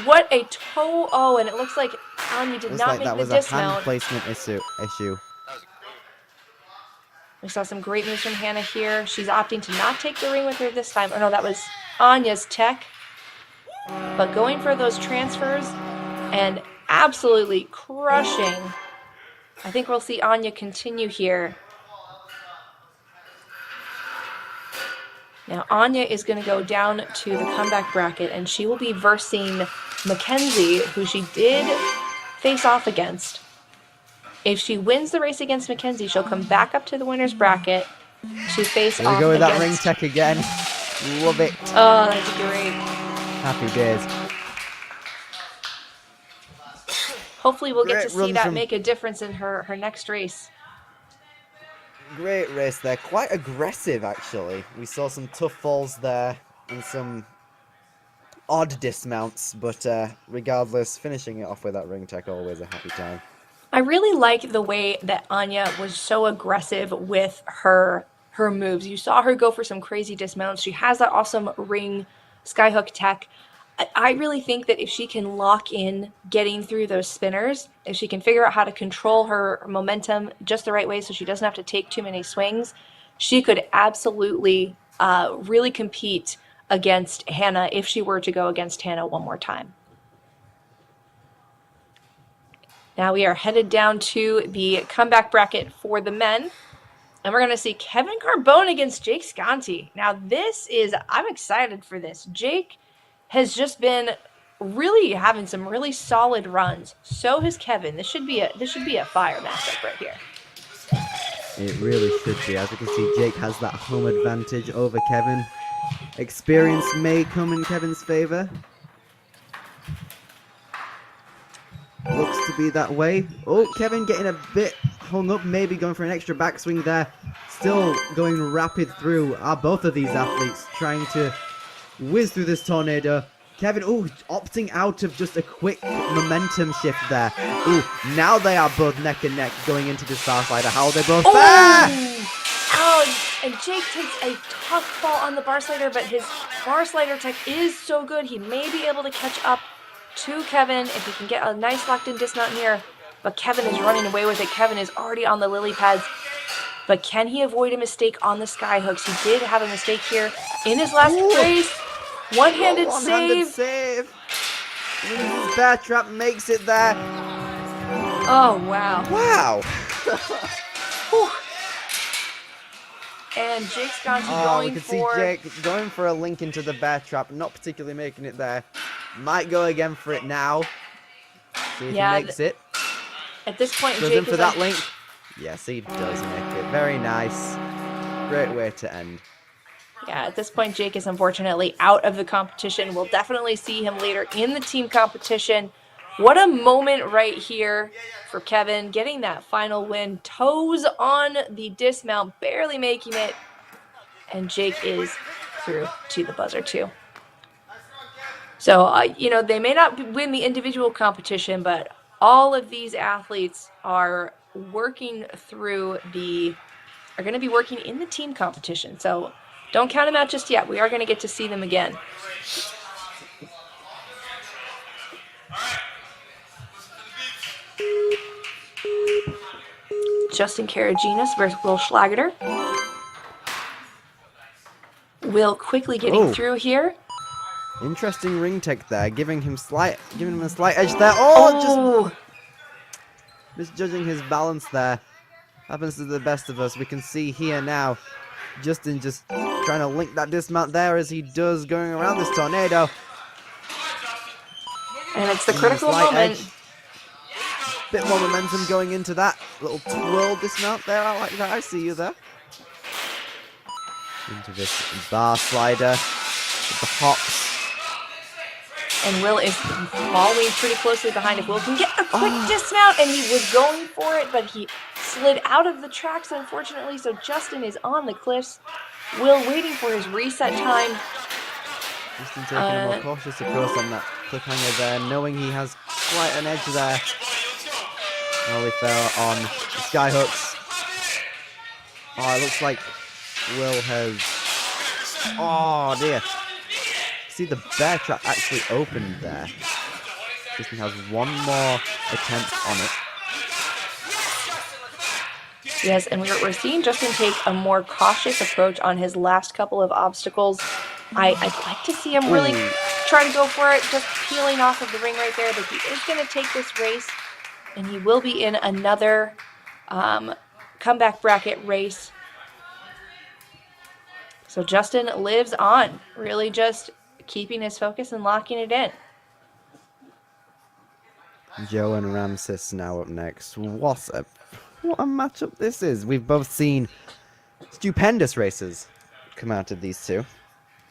What a toe! Oh, and it looks like Anya did not make the dismount. That was a hand placement issue. We saw some great moves from Hannah here. She's opting to not take the ring with her this time. Oh no, that was Anya's tech. But going for those transfers and absolutely crushing. I think we'll see Anya continue here. Now Anya is going to go down to the comeback bracket, and she will be versing Mackenzie, who she did face off against. If she wins the race against Mackenzie, she'll come back up to the winner's bracket to face off against... Here we go with that ring tech again. Love it. Oh, that's great. Happy days. Hopefully we'll get to see that make a difference in her next race. Great race there. Quite aggressive, actually. We saw some tough falls there and some odd dismounts, but regardless, finishing it off with that ring tech, always a happy time. I really like the way that Anya was so aggressive with her moves. You saw her go for some crazy dismounts. She has that awesome ring skyhook tech. I really think that if she can lock in getting through those spinners, if she can figure out how to control her momentum just the right way so she doesn't have to take too many swings, she could absolutely really compete against Hannah if she were to go against Hannah one more time. Now we are headed down to the comeback bracket for the men. And we're going to see Kevin Carbone against Jake Sconti. Now I'm excited for this. Jake has just been really having some really solid runs. So has Kevin. This should be a fire matchup right here. It really should be. As you can see, Jake has that home advantage over Kevin. Experience may come in Kevin's favor. Looks to be that way. Oh, Kevin getting a bit hung up, maybe going for an extra backswing there. Still going rapid through. Are both of these athletes trying to whiz through this tornado? Kevin, opting out of just a quick momentum shift there. Now they are both neck and neck going into the star slider. How are they both there? And Jake takes a tough fall on the bar slider, but his bar slider tech is so good. He may be able to catch up to Kevin if he can get a nice locked in dismount here. But Kevin is running away with it. Kevin is already on the lily pads. But can he avoid a mistake on the sky hooks? He did have a mistake here in his last race. One-handed save. His bear trap makes it there. Oh, wow. Wow. And Jake Sconti going we can see Jake going for a link into the bear trap, not particularly making it there. Might go again for it now. See if he makes it. At this point, goes Jake in for that link. Yes, he does make it. Very nice. Great way to end. Yeah, at this point, Jake is unfortunately out of the competition. We'll definitely see him later in the team competition. What a moment right here for Kevin, getting that final win. Toes on the dismount, barely making it. And Jake is through to the buzzer too. So, they may not win the individual competition, but all of these athletes are going to be working in the team competition. So don't count them out just yet. We are going to get to see them again. Justin Karaginas versus Will Schlageter. Will quickly getting through here. Interesting ring tech there, giving him a slight edge there. Just misjudging his balance there. Happens to the best of us. We can see here now, Justin just trying to link that dismount there as he does, going around this tornado. And it's the critical moment. Edge. Bit more momentum going into that little twirl dismount there. I like that. I see you there. Into this bar slider with the hops. And Will is following pretty closely behind. If Will can get a quick dismount, and he was going for it, but he slid out of the tracks, unfortunately, so Justin is on the cliffs. Will waiting for his reset time. Justin taking a more cautious approach on that cliffhanger there, knowing he has quite an edge there. Oh, he fell on the skyhooks. Oh, it looks like Will has... Oh, dear. See, the bear trap actually opened there. Justin has one more attempt on it. Yes, and we're seeing Justin take a more cautious approach on his last couple of obstacles. I'd like to see him really try to go for it, just peeling off of the ring right there, but he is going to take this race, and he will be in another comeback bracket race. So Justin lives on, really just keeping his focus and locking it in. Joe and Ramses now up next. What a matchup this is. We've both seen stupendous races come out of these two.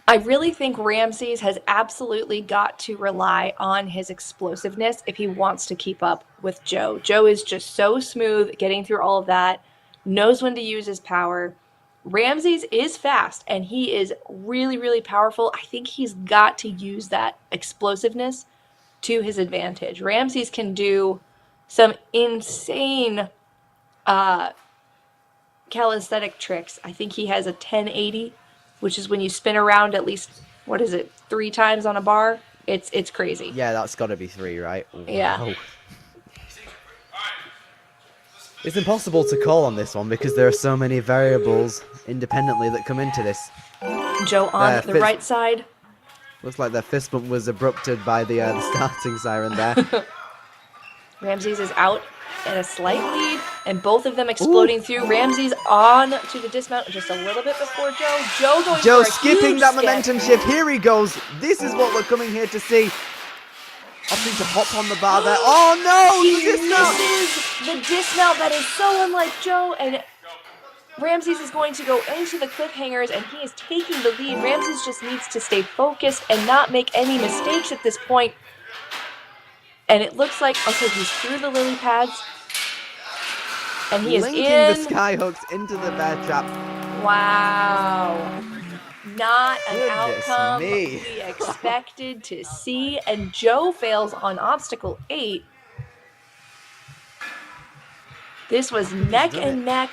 I really think Ramses has absolutely got to rely on his explosiveness if he wants to keep up with Joe. Joe is just so smooth getting through all of that, knows when to use his power. Ramses is fast, and he is really, really powerful. I think he's got to use that explosiveness to his advantage. Ramses can do some insane calisthenic tricks. I think he has a 1080, which is when you spin around at least, 3 times on a bar. It's crazy. Yeah, that's got to be 3, right? Yeah. Wow. It's impossible to call on this one because there are so many variables independently that come into this. Joe on the right side. Looks like their fist bump was abrupted by the starting siren there. Ramses is out at a slight lead, and both of them exploding through. Ramses on to the dismount just a little bit before Joe. Joe skipping that momentum shift. Here he goes. This is what we're coming here to see. Opting to hop on the bar there. Oh no! He misses the dismount. That is so unlike Joe. And Ramses is going to go into the cliffhangers, and he is taking the lead. Ramses just needs to stay focused and not make any mistakes at this point. And it looks like, okay, he's through the lily pads. And he is linking in. the skyhooks into the bear trap. Wow. Not an Goodness outcome me. we expected to see. And Joe fails on obstacle 8. This was neck and neck.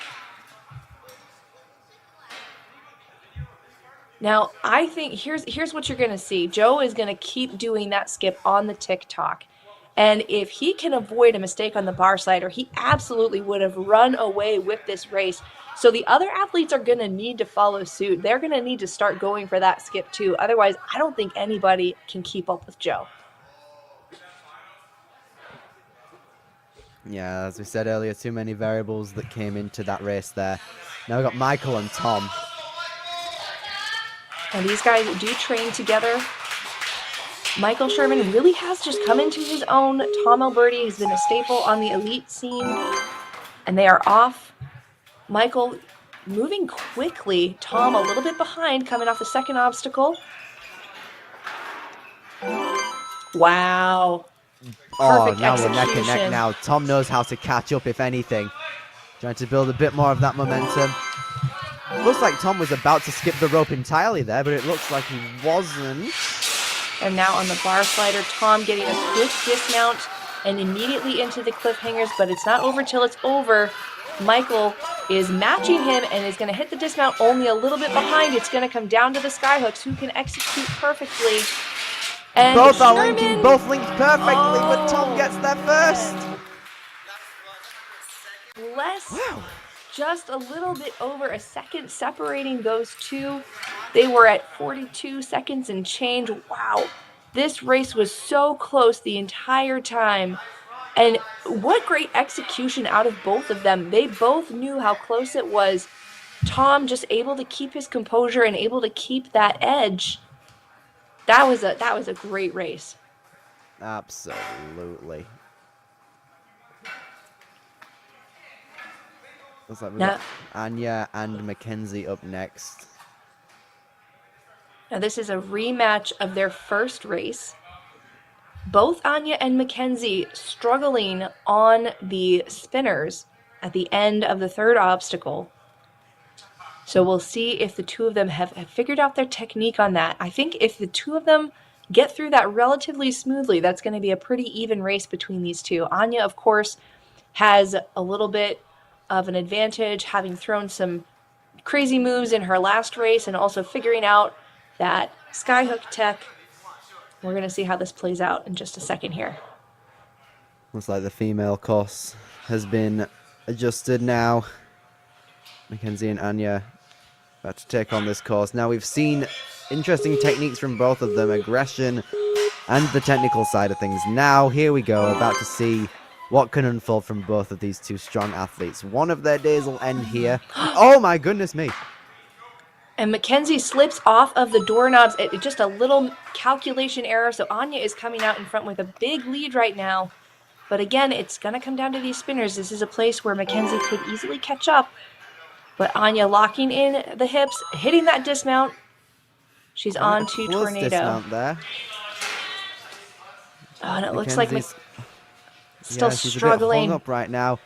Now, I think here's what you're going to see. Joe is going to keep doing that skip on the TikTok. And if he can avoid a mistake on the bar slider, he absolutely would have run away with this race. So the other athletes are going to need to follow suit. They're going to need to start going for that skip too. Otherwise, I don't think anybody can keep up with Joe. Yeah, as we said earlier, too many variables that came into that race there. Now we've got Michael and Tom. And these guys do train together. Michael Sherman really has just come into his own. Tom Alberti has been a staple on the elite scene. And they are off. Michael moving quickly. Tom a little bit behind, coming off the second obstacle. Wow. Perfect now execution. we're neck and neck now. Tom knows how to catch up, if anything. Trying to build a bit more of that momentum. Looks like Tom was about to skip the rope entirely there, but it looks like he wasn't. And now on the bar slider, Tom getting a quick dismount and immediately into the cliffhangers, but it's not over till it's over. Michael is matching him and is going to hit the dismount only a little bit behind. It's going to come down to the skyhooks, who can execute perfectly. And both are Sherman, linking, both linked perfectly, but Tom gets there first. Just a little bit over a second separating those two. They were at 42 seconds and change. Wow. This race was so close the entire time. And what great execution out of both of them. They both knew how close it was. Tom just able to keep his composure and able to keep that edge. That was a great race. Absolutely. Looks like we've got Anya and Mackenzie up next. Now this is a rematch of their first race. Both Anya and Mackenzie struggling on the spinners at the end of the third obstacle. So we'll see if the two of them have figured out their technique on that. I think if the two of them get through that relatively smoothly, that's going to be a pretty even race between these two. Anya, of course, has a little bit of an advantage, having thrown some crazy moves in her last race and also figuring out that skyhook tech. We're going to see how this plays out in just a second here. Looks like the female course has been adjusted now. Mackenzie and Anya about to take on this course. Now we've seen interesting techniques from both of them, aggression and the technical side of things. Now here we go, about to see what can unfold from both of these two strong athletes. One of their days will end here. Oh my goodness me. And Mackenzie slips off of the doorknobs. Just a little calculation error. So Anya is coming out in front with a big lead right now. But again, it's going to come down to these spinners. This is a place where Mackenzie could easily catch up. But Anya locking in the hips, hitting that dismount. She's on to Tornado. Dismount there. Oh, and it looks like still she's struggling. A bit hung up right now.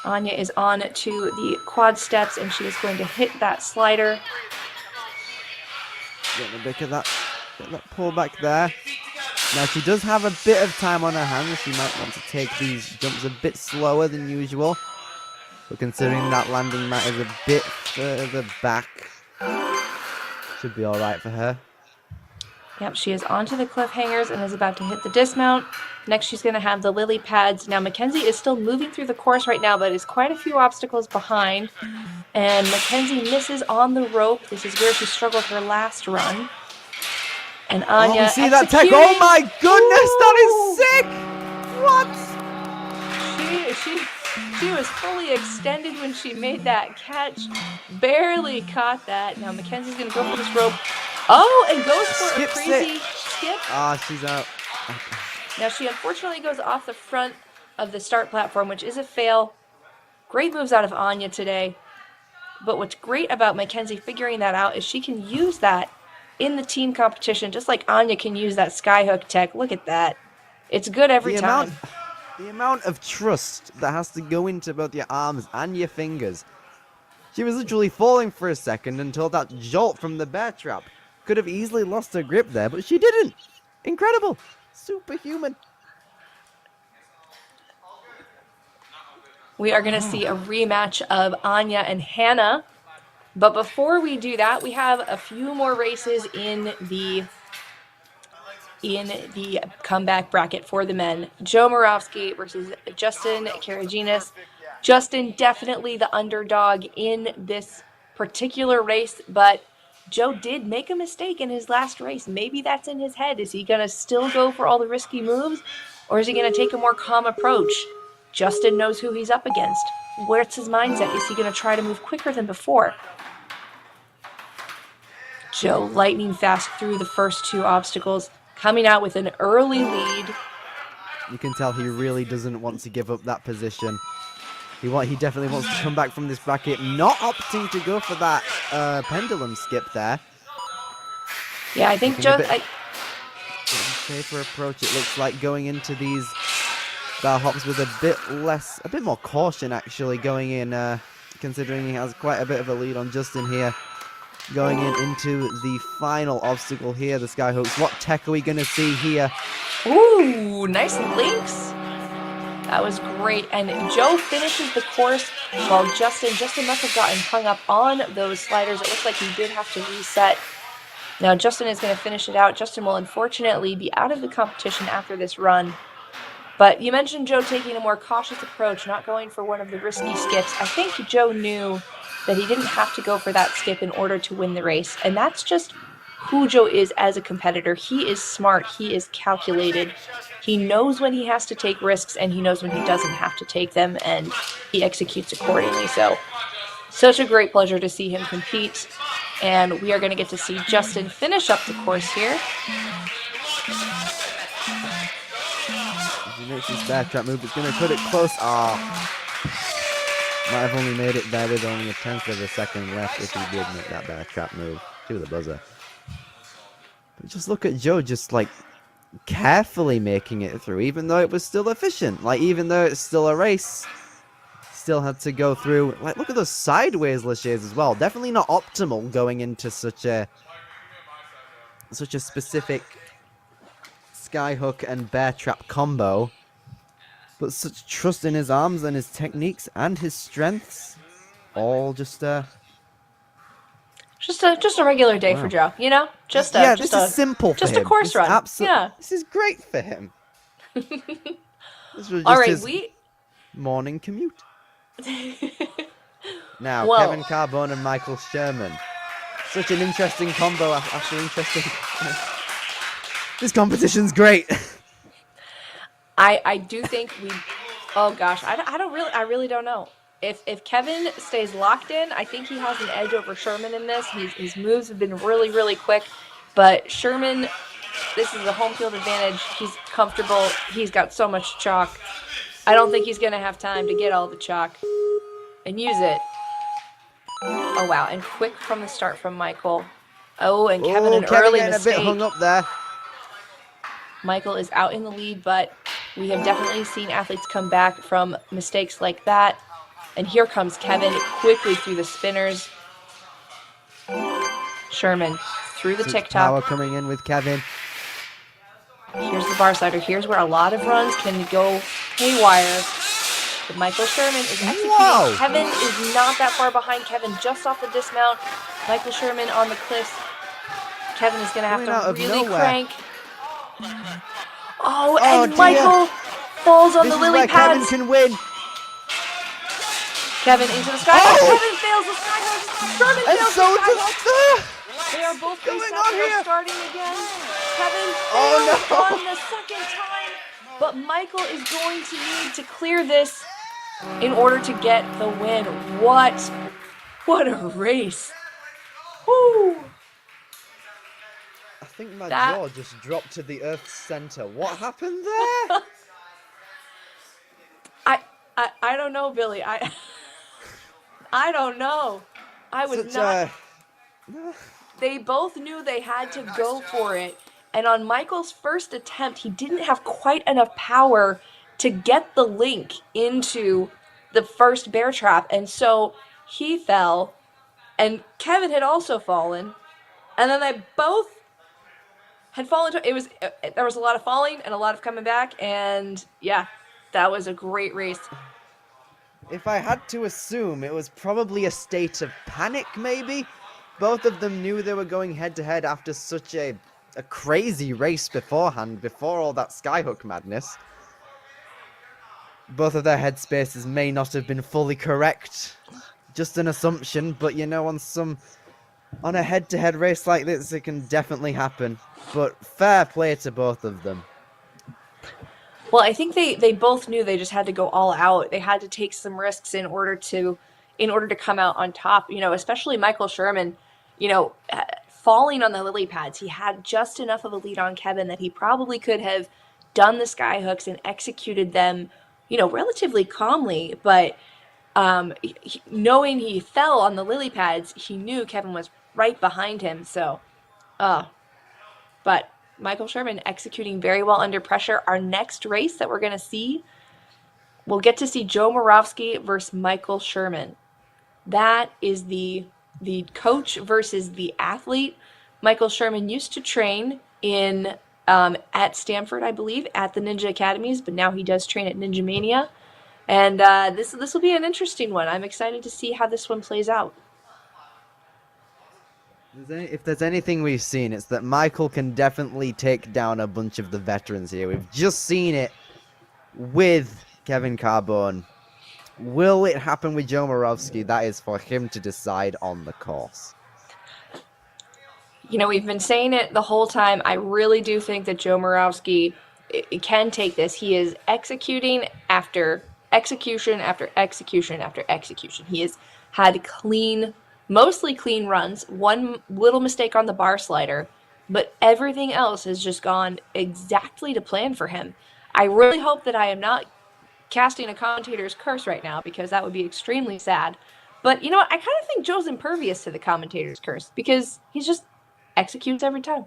Anya is on to the quad steps, and she is going to hit that slider. Getting a bit of that pull back there. Now she does have a bit of time on her hands. She might want to take these jumps a bit slower than usual. But considering that landing mat is a bit further back, should be alright for her. Yep, she is onto the cliffhangers and is about to hit the dismount. Next, she's going to have the lily pads. Now, Mackenzie is still moving through the course right now, but is quite a few obstacles behind. And Mackenzie misses on the rope. This is where she struggled her last run. And Anya see that tech? Oh my goodness, that is sick! What? She was fully extended when she made that catch. Barely caught that. Now Mackenzie's going to go for this rope. Oh, and goes for a crazy skip. She's out. Now she unfortunately goes off the front of the start platform, which is a fail. Great moves out of Anya today. But what's great about Mackenzie figuring that out is she can use that in the team competition, just like Anya can use that skyhook tech. Look at that. It's good every time. The amount of trust that has to go into both your arms and your fingers. She was literally falling for a second until that jolt from the bear trap. Could have easily lost her grip there, but she didn't. Incredible. Superhuman. We are going to see a rematch of Anya and Hannah. But before we do that, we have a few more races in the comeback bracket for the men. Joe Moravsky versus Justin Karaginas. Justin definitely the underdog in this particular race, but Joe did make a mistake in his last race. Maybe that's in his head. Is he going to still go for all the risky moves, or is he going to take a more calm approach? Justin knows who he's up against. Where's his mindset? Is he going to try to move quicker than before? Joe lightning fast through the first two obstacles, coming out with an early lead. You can tell he really doesn't want to give up that position. He definitely wants to come back from this bracket, not opting to go for that pendulum skip there. Yeah, I think Joe... safer approach, it looks like, going into these bar hops with a bit more caution actually going in, considering he has quite a bit of a lead on Justin here. Going into the final obstacle here, the skyhooks. What tech are we going to see here? Ooh, nice links. That was great. And Joe finishes the course while Justin must have gotten hung up on those sliders. It looks like he did have to reset. Now Justin is going to finish it out. Justin will unfortunately be out of the competition after this run. But you mentioned Joe taking a more cautious approach, not going for one of the risky skips. I think Joe knew that he didn't have to go for that skip in order to win the race. And that's just who Joe is as a competitor. He is smart. He is calculated. He knows when he has to take risks, and he knows when he doesn't have to take them, and he executes accordingly. So, such a great pleasure to see him compete. And we are going to get to see Justin finish up the course here. He makes his bear trap move. It's going to cut it close. Might have only made it there with only a tenth of a second left if he did make that bear trap move to the buzzer. But just look at Joe just like carefully making it through, even though it was still efficient. Like, even though it's still a race, still had to go through. Like, look at those sideways laches as well. Definitely not optimal going into such a specific skyhook and bear trap combo. But such trust in his arms and his techniques and his strengths. All just Just a regular day for Joe, you know? This is simple for him. Just a course run. Yeah. This is great for him. This was just All right, his morning commute. Now, Kevin Carbone and Michael Sherman. Such an interesting combo after interesting. This competition's great. I do think we. Oh gosh, I really don't know. If Kevin stays locked in, I think he has an edge over Sherman in this. His moves have been really quick, but Sherman, this is a home field advantage. He's comfortable. He's got so much chalk. I don't think he's gonna have time to get all the chalk and use it. Oh wow, and quick from the start from Michael. Oh, and Kevin early mistake. A bit hung up there. Michael is out in the lead, but we have definitely seen athletes come back from mistakes like that. And here comes Kevin quickly through the spinners. Sherman through the TikTok. Power coming in with Kevin. Here's the bar slider. Here's where a lot of runs can go haywire. But Michael Sherman is executing. Whoa. Kevin is not that far behind. Kevin just off the dismount. Michael Sherman on the cliffs. Kevin is going to have to really crank. Oh, and Michael falls on the lily pads. Kevin can win. Kevin into the sky. Oh! Kevin fails the sky. Sherman fails the sky. They are both starting again. Kevin fails on the second time. But Michael is going to need to clear this in order to get the win. What a race. Woo! I think my jaw just dropped to the Earth's center. What happened there? I don't know, Billy. I don't know. I was not. They both knew they had to go for it. And on Michael's first attempt, he didn't have quite enough power to get the link into the first bear trap. And so he fell. And Kevin had also fallen. And then they both had fallen. There was a lot of falling and a lot of coming back. And yeah, that was a great race. If I had to assume, it was probably a state of panic, maybe. Both of them knew they were going head-to-head after such a crazy race beforehand, before all that skyhook madness. Both of their headspaces may not have been fully correct. Just an assumption, but you know, on a head-to-head race like this, it can definitely happen. But fair play to both of them. Well, I think they both knew they just had to go all out. They had to take some risks in order to come out on top. You know, especially Michael Sherman, you know, falling on the lily pads. He had just enough of a lead on Kevin that he probably could have done the sky hooks and executed them, you know, relatively calmly. But knowing he fell on the lily pads, he knew Kevin was right behind him. So, but Michael Sherman executing very well under pressure. Our next race that we're going to see, we'll get to see Joe Moravsky versus Michael Sherman. That is the coach versus the athlete. Michael Sherman used to train in at Stanford, I believe, at the Ninja Academies, but now he does train at Ninja Mania. And this will be an interesting one. I'm excited to see how this one plays out. If there's anything we've seen, it's that Michael can definitely take down a bunch of the veterans here. We've just seen it with Kevin Carbone. Will it happen with Joe Moravsky? That is for him to decide on the course. You know, we've been saying it the whole time. I really do think that Joe Moravsky can take this. He is executing after execution after execution after execution. He has had mostly clean runs, one little mistake on the bar slider, but everything else has just gone exactly to plan for him. I really hope that I am not casting a commentator's curse right now because that would be extremely sad. But you know what? I kind of think Joe's impervious to the commentator's curse because he just executes every time.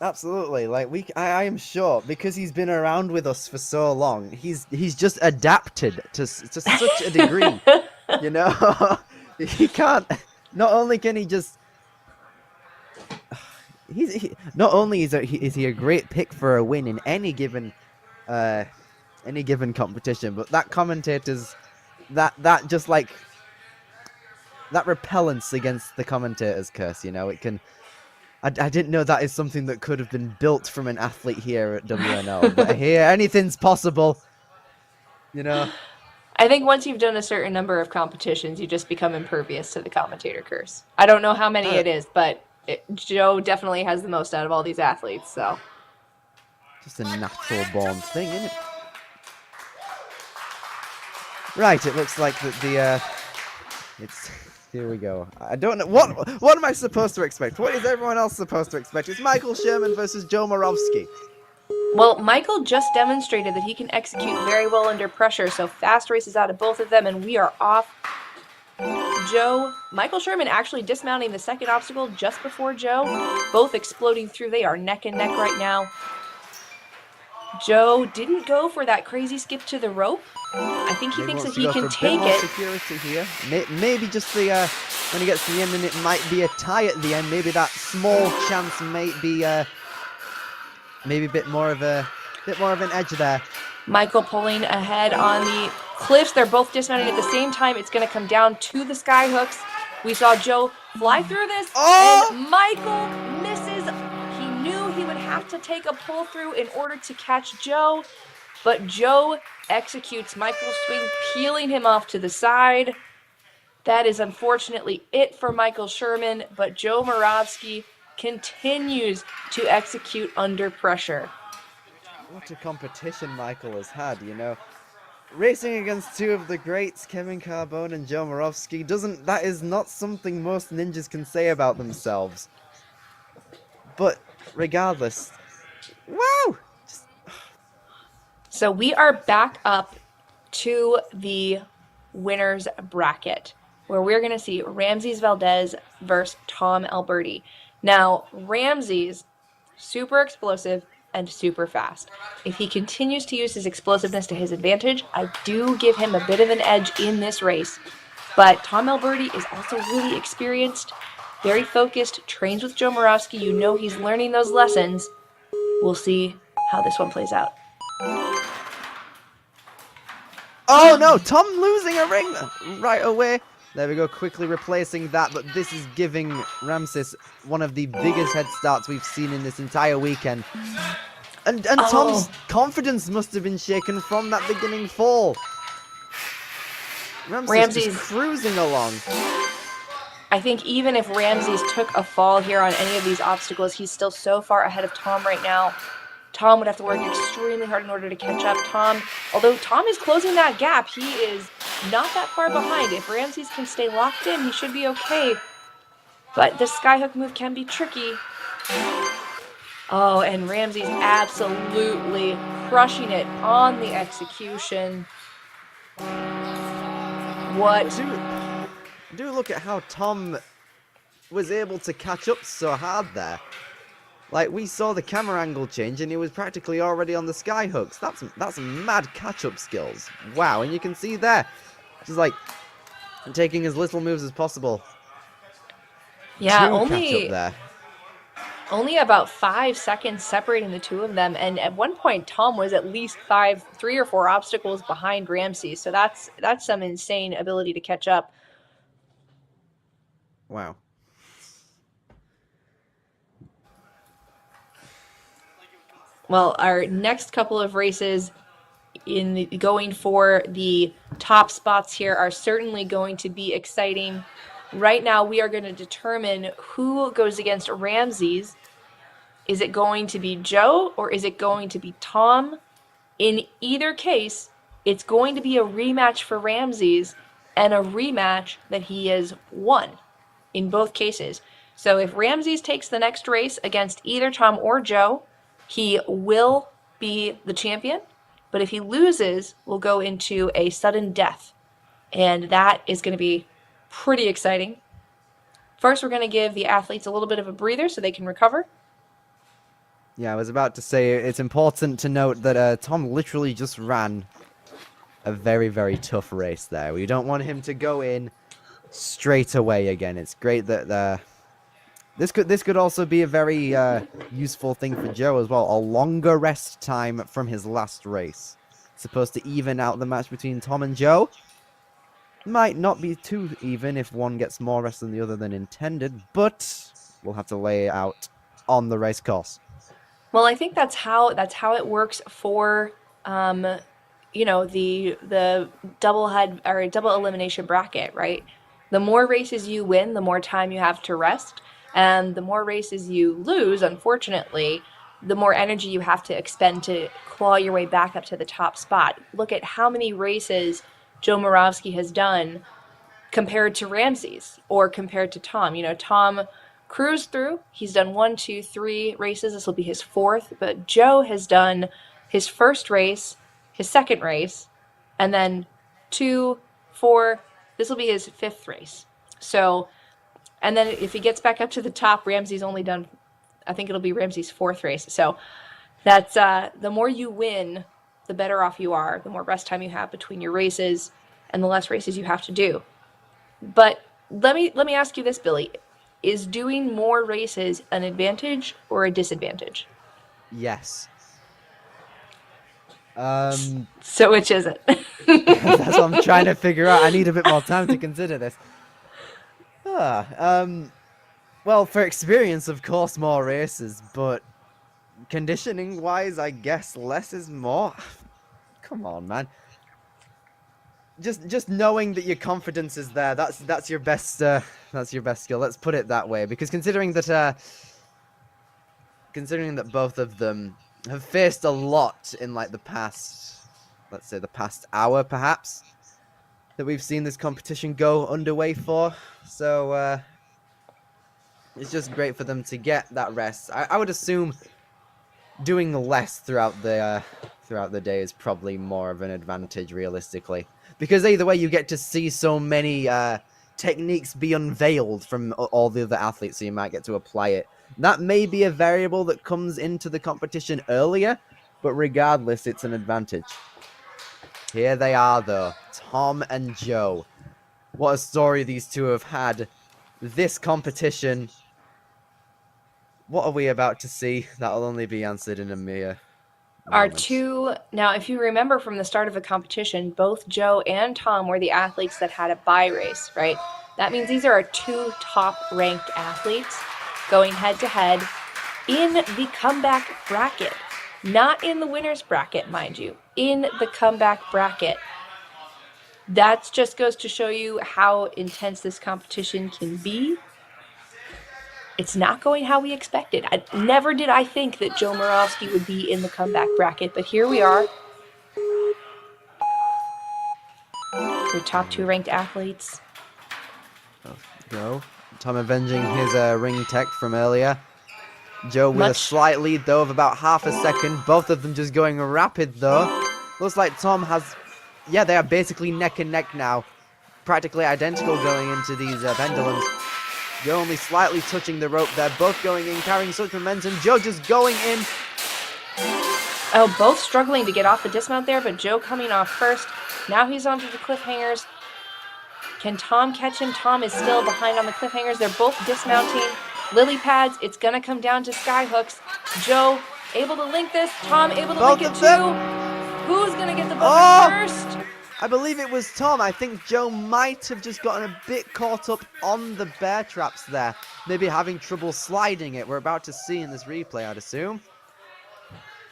Absolutely. Like I am sure because he's been around with us for so long. He's just adapted to such a degree. You know, he can't. Not only can he just. Not only is he a great pick for a win in any given competition, but that commentators that just like that repellence against the commentator's curse. You know, it can. I didn't know that is something that could have been built from an athlete here at WNL. But here, anything's possible. You know. I think once you've done a certain number of competitions, you just become impervious to the commentator curse. I don't know how many it is, but Joe definitely has the most out of all these athletes. So just a natural born thing, isn't it? Right, it looks like that it's here we go. I don't know what am I supposed to expect? What is everyone else supposed to expect? It's Michael Sherman versus Joe Moravsky. well, Michael just demonstrated that he can execute very well under pressure, so fast races out of both of them, and we are off. Michael Sherman actually dismounting the second obstacle just before Joe, both exploding through. They are neck and neck right now. Joe didn't go for that crazy skip to the rope. I think he thinks that he can take it. Security here. Maybe just the when he gets to the end and it might be a tie at the end. Maybe that small chance might be maybe a bit more of an edge there. Michael pulling ahead on the cliffs. They're both dismounting at the same time. It's going to come down to the sky hooks. We saw Joe fly through this, and Michael misses. He knew he would have to take a pull through in order to catch Joe, but Joe executes Michael's swing, peeling him off to the side. That is unfortunately it for Michael Sherman, but Joe Moravsky continues to execute under pressure. What a competition Michael has had, you know. Racing against two of the greats, Kevin Carbone and Joe Moravsky, that is not something most ninjas can say about themselves. But regardless, wow! So we are back up to the winners bracket, where we're going to see Ramses Valdez versus Tom Alberti. Now, Ramses, super explosive and super fast. If he continues to use his explosiveness to his advantage, I do give him a bit of an edge in this race. But Tom Alberti is also really experienced, very focused, trains with Joe Moravsky. You know he's learning those lessons. We'll see how this one plays out. Oh no, Tom losing a ring right away. There we go, quickly replacing that, but this is giving Ramses one of the biggest head starts we've seen in this entire weekend. And Tom's confidence must have been shaken from that beginning fall. Ramses is cruising along. I think even if Ramses took a fall here on any of these obstacles, he's still so far ahead of Tom right now. Tom would have to work extremely hard in order to catch up. Although Tom is closing that gap, he is not that far behind. If Ramses can stay locked in, he should be okay. But the skyhook move can be tricky. Oh, and Ramses absolutely crushing it on the execution. What? Do look at how Tom was able to catch up so hard there. Like, we saw the camera angle change and he was practically already on the sky hooks. That's mad catch-up skills. Wow, and you can see there, just like taking as little moves as possible. Yeah, only about 5 seconds separating the two of them, and at one point Tom was at least 3 or 4 obstacles behind Ramses. So that's some insane ability to catch up. Wow. Well, our next couple of races in going for the top spots here are certainly going to be exciting. Right now, we are going to determine who goes against Ramses. Is it going to be Joe or is it going to be Tom? In either case, it's going to be a rematch for Ramses and a rematch that he has won in both cases. So if Ramses takes the next race against either Tom or Joe, he will be the champion. But if he loses, we'll go into a sudden death. And that is going to be pretty exciting. First, we're going to give the athletes a little bit of a breather so they can recover. Yeah, I was about to say it's important to note that Tom literally just ran a very, very tough race there. We don't want him to go in straight away again. It's great that this could also be a very useful thing for Joe as well. A longer rest time from his last race. Supposed to even out the match between Tom and Joe. Might not be too even if one gets more rest than the other than intended, but we'll have to lay it out on the race course. Well, I think that's how it works for the double head or double elimination bracket, right? The more races you win, the more time you have to rest, and the more races you lose, unfortunately, the more energy you have to expend to claw your way back up to the top spot. Look at how many races Joe Moravsky has done compared to Ramsey's or compared to Tom. Tom cruised through. He's done 1, 2, 3 races. This will be his fourth, but Joe has done his first race, his second race, and then 2, 4. This will be his fifth race. So, and then if he gets back up to the top, Ramsey's only done, I think it'll be Ramsey's fourth race. So that's the more you win, the better off you are, the more rest time you have between your races, and the less races you have to do. But let me ask you this, Billy. Is doing more races an advantage or a disadvantage? Yes. So which is it? That's what I'm trying to figure out. I need a bit more time to consider this. Well, for experience, of course, more races, but conditioning-wise, I guess less is more. Come on, man. Just knowing that your confidence is there, that's your best skill. Let's put it that way, because considering that both of them have faced a lot in like the past, let's say the past hour perhaps, that we've seen this competition go underway for. So it's just great for them to get that rest. I would assume doing less throughout the day is probably more of an advantage realistically, because either way you get to see so many techniques be unveiled from all the other athletes, so you might get to apply it. That may be a variable that comes into the competition earlier, but regardless, it's an advantage. Here they are, though, Tom and Joe. What a story these two have had. This competition. What are we about to see? That'll only be answered in a mere moment. Now, if you remember from the start of the competition, both Joe and Tom were the athletes that had a bye race, right? That means these are our two top ranked athletes going head to head in the comeback bracket. Not in the winner's bracket, mind you, in the comeback bracket. That just goes to show you how intense this competition can be. It's not going how we expected. Never did I think that Joe Moravsky would be in the comeback bracket, but here we are. Your top two ranked athletes. Go. Tom avenging his ring tech from earlier. Joe with a slight lead, though, of about half a second. Both of them just going rapid, though. Looks like Tom has... Yeah, they are basically neck and neck now. Practically identical going into these pendulums. Joe only slightly touching the rope there. Both going in, carrying such momentum. Joe just going in. Oh, both struggling to get off the dismount there, but Joe coming off first. Now he's onto the cliffhangers. Can Tom catch him? Tom is still behind on the cliffhangers. They're both dismounting. Lily pads. It's going to come down to sky hooks. Joe able to link this. Tom able to link it too. Who's going to get the booker first? I believe it was Tom. I think Joe might have just gotten a bit caught up on the bear traps there. Maybe having trouble sliding it. We're about to see in this replay, I'd assume.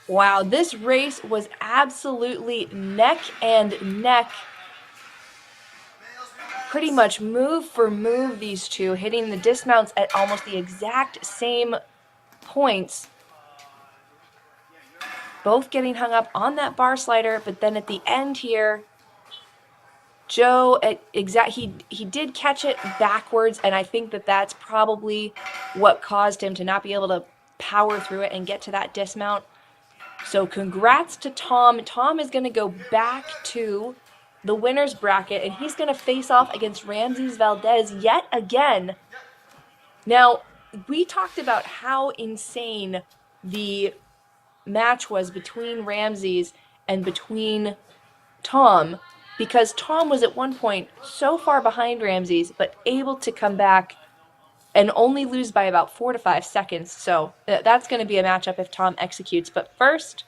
Wow, this race was absolutely neck and neck. Pretty much move for move, these two, hitting the dismounts at almost the exact same points. Both getting hung up on that bar slider, but then at the end here, Joe, he did catch it backwards, and I think that's probably what caused him to not be able to power through it and get to that dismount. So congrats to Tom. Tom is going to go back to the winner's bracket, and he's going to face off against Ramses Valdez yet again. Now, we talked about how insane the match was between Ramses and between Tom, because Tom was at one point so far behind Ramses, but able to come back and only lose by about 4 to 5 seconds. So that's going to be a matchup if Tom executes. But first,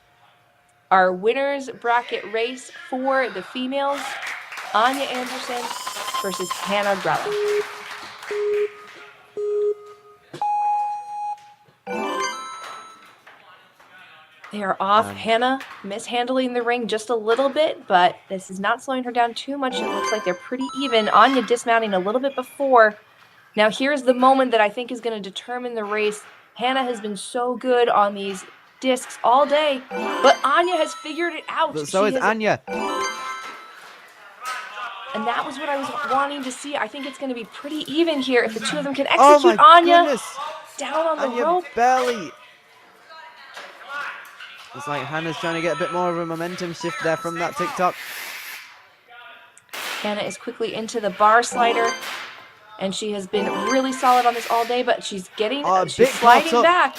our winners bracket race for the females, Anya Anderson versus Hannah Grella. They are off. Hannah mishandling the ring just a little bit, but this is not slowing her down too much. It looks like they're pretty even. Anya dismounting a little bit before. Now here's the moment that I think is going to determine the race. Hannah has been so good on these discs all day, but Anya has figured it out. But so is Anya. And that was what I was wanting to see. I think it's going to be pretty even here if the two of them can execute. Anya goodness. Down on the Anya rope. Belly. It's like Hannah's trying to get a bit more of a momentum shift there from that TikTok. Hannah is quickly into the bar slider, and she has been really solid on this all day, but she's getting, she's sliding back.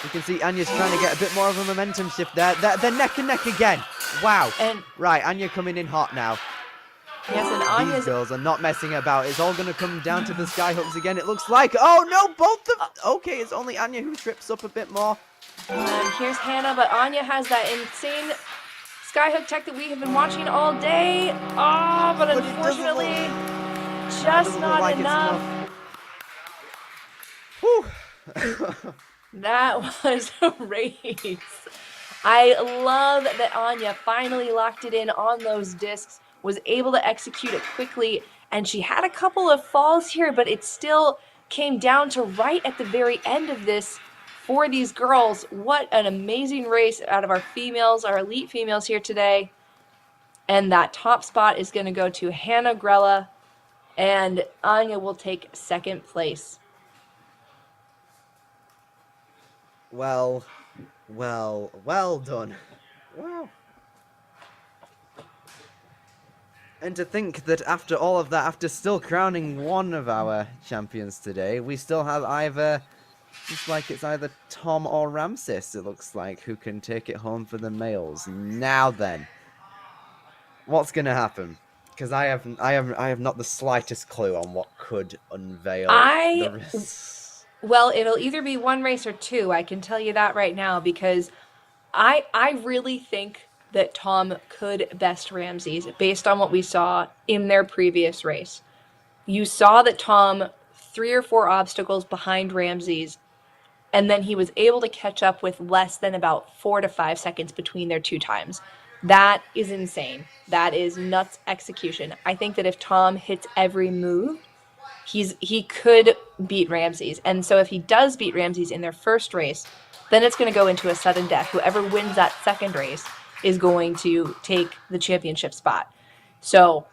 You can see Anya's trying to get a bit more of a momentum shift there. They're neck and neck again. Wow. And right, Anya coming in hot now. Yes, and Anya's... These girls are not messing about. It's all going to come down to the sky hooks again, it looks like. Oh, no, both of... Okay, it's only Anya who trips up a bit more. And here's Hannah, but Anya has that insane skyhook tech that we have been watching all day. Oh, but unfortunately, just not like enough. Whew. That was a race. I love that Anya finally locked it in on those discs, was able to execute it quickly, and she had a couple of falls here, but it still came down to right at the very end of this for these girls. What an amazing race out of our females, our elite females here today. And that top spot is going to go to Hannah Grella, and Anya will take second place. Well done. Wow. And to think that after all of that, after still crowning one of our champions today, we still have either... It's like it's either Tom or Ramses, it looks like, who can take it home for the males. Now then, what's going to happen? Because I have not the slightest clue on what could unveil the race. Well, it'll either be one race or two, I can tell you that right now, because I really think that Tom could best Ramses based on what we saw in their previous race. You saw that Tom 3 or 4 obstacles behind Ramses, and then he was able to catch up with less than about 4 to 5 seconds between their 2 times. That is insane. That is nuts execution. I think that if Tom hits every move, he could beat Ramses. And so if he does beat Ramses in their first race, then it's going to go into a sudden death. Whoever wins that second race is going to take the championship spot. So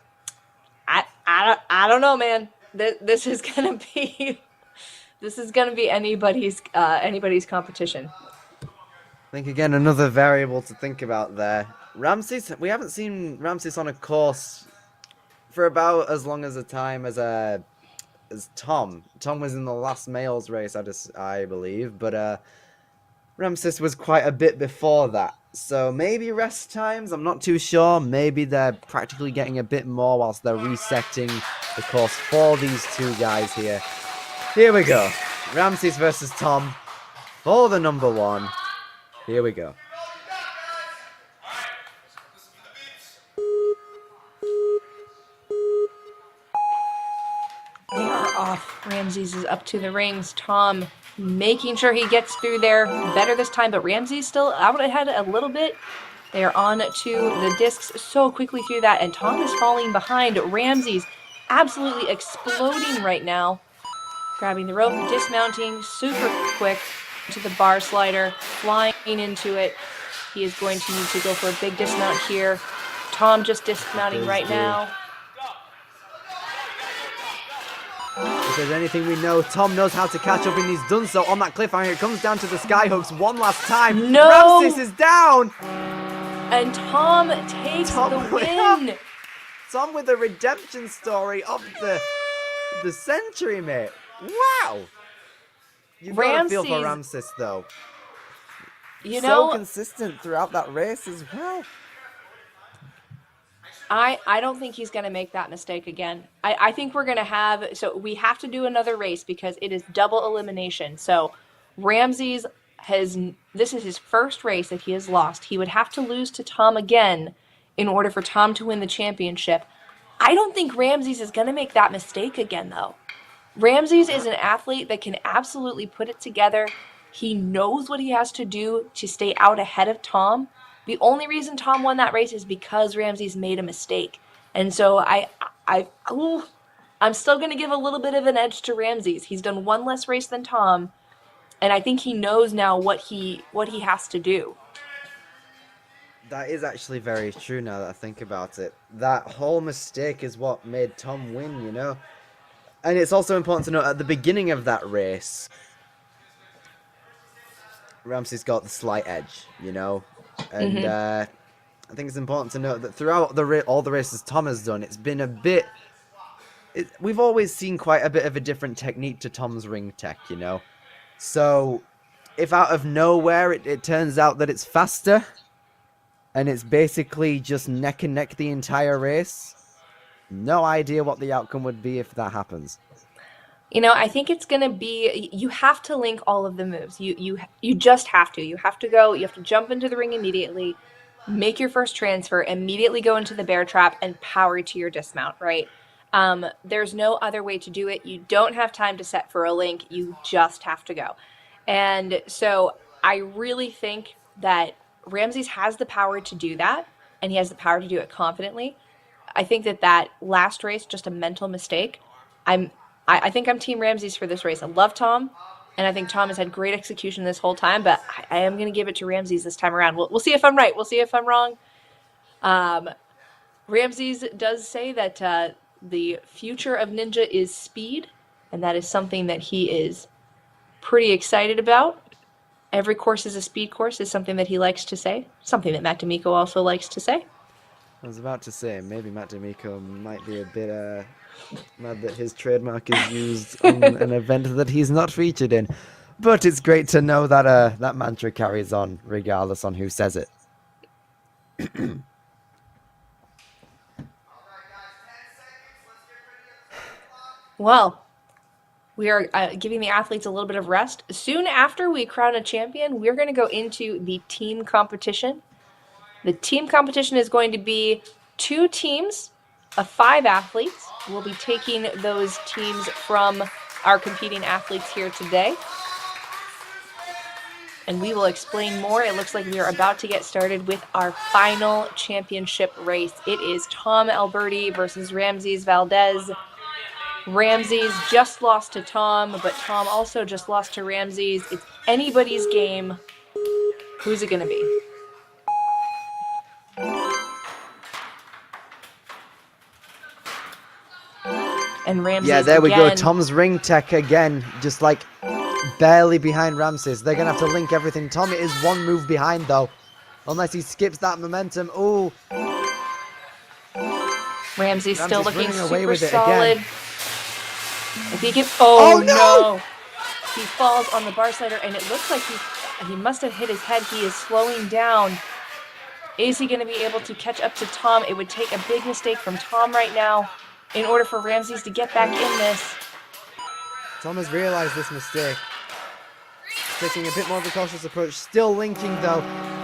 I don't know, man. This is going to be... This is going to be anybody's competition. I think, again, another variable to think about there. Ramses, we haven't seen Ramses on a course for about as long as a time as Tom. Tom was in the last males race, I believe, but Ramses was quite a bit before that. So maybe rest times, I'm not too sure. Maybe they're practically getting a bit more whilst they're resetting the course for these two guys here. Here we go. Ramses versus Tom for the number 1. Here we go. They are off. Ramses is up to the rings. Tom making sure he gets through there better this time, but Ramses still out ahead a little bit. They are on to the discs so quickly through that, and Tom is falling behind. Ramses absolutely exploding right now. Grabbing the rope, dismounting, super quick to the bar slider, flying into it. He is going to need to go for a big dismount here. Tom just dismounting right now. If there's anything we know, Tom knows how to catch up, and he's done so on that cliffhanger. It comes down to the skyhooks one last time. No! Ramses is down! And Tom takes the win! Tom with the redemption story of the century, mate. Wow! You've got to feel for Ramses, though. You know, so consistent throughout that race as well. I don't think he's going to make that mistake again. I think we're going to so we have to do another race because it is double elimination. So Ramses this is his first race that he has lost. He would have to lose to Tom again in order for Tom to win the championship. I don't think Ramses is going to make that mistake again, though. Ramses is an athlete that can absolutely put it together. He knows what he has to do to stay out ahead of Tom. The only reason Tom won that race is because Ramses made a mistake. And so I'm still going to give a little bit of an edge to Ramses. He's done one less race than Tom, and I think he knows now what he has to do. That is actually very true now that I think about it. That whole mistake is what made Tom win, you know? And it's also important to note at the beginning of that race, Ramses got the slight edge, you know? And I think it's important to note that throughout all the races Tom has done, it's been a bit... we've always seen quite a bit of a different technique to Tom's ring tech, you know? So, if out of nowhere it turns out that it's faster, and it's basically just neck and neck the entire race, no idea what the outcome would be if that happens. You know, I think it's going to be, you have to link all of the moves. You just have to. You have to go, you have to jump into the ring immediately, make your first transfer, immediately go into the bear trap, and power to your dismount, right? There's no other way to do it. You don't have time to set for a link. You just have to go. And so I really think that Ramses has the power to do that, and he has the power to do it confidently. I think that last race, just a mental mistake. I think I'm Team Ramses for this race. I love Tom, and I think Tom has had great execution this whole time, but I am going to give it to Ramses this time around. We'll see if I'm right. We'll see if I'm wrong. Ramses does say that the future of Ninja is speed, and that is something that he is pretty excited about. Every course is a speed course is something that he likes to say, something that Matt D'Amico also likes to say. I was about to say, maybe Matt D'Amico might be a bit mad that his trademark is used on an event that he's not featured in. But it's great to know that that mantra carries on, regardless on who says it. Well, we are giving the athletes a little bit of rest. Soon after we crown a champion, we're going to go into the team competition. The team competition is going to be 2 teams of 5 athletes. We'll be taking those teams from our competing athletes here today. And we will explain more. It looks like we are about to get started with our final championship race. It is Tom Alberti versus Ramses Valdez. Ramses just lost to Tom, but Tom also just lost to Ramses. It's anybody's game. Who's it going to be? And Ramses yeah, there we go. again. Tom's ring tech again, just like barely behind Ramses. They're going to have to link everything. Tom is 1 move behind, though. Unless he skips that momentum. Ooh. Ramses still looking away with super it solid. again. If he can, oh no! He falls on the bar slider, and it looks like he must have hit his head. He is slowing down. Is he going to be able to catch up to Tom? It would take a big mistake from Tom right now in order for Ramses to get back in this. Tom has realized this mistake. Taking a bit more of a cautious approach. Still linking, though.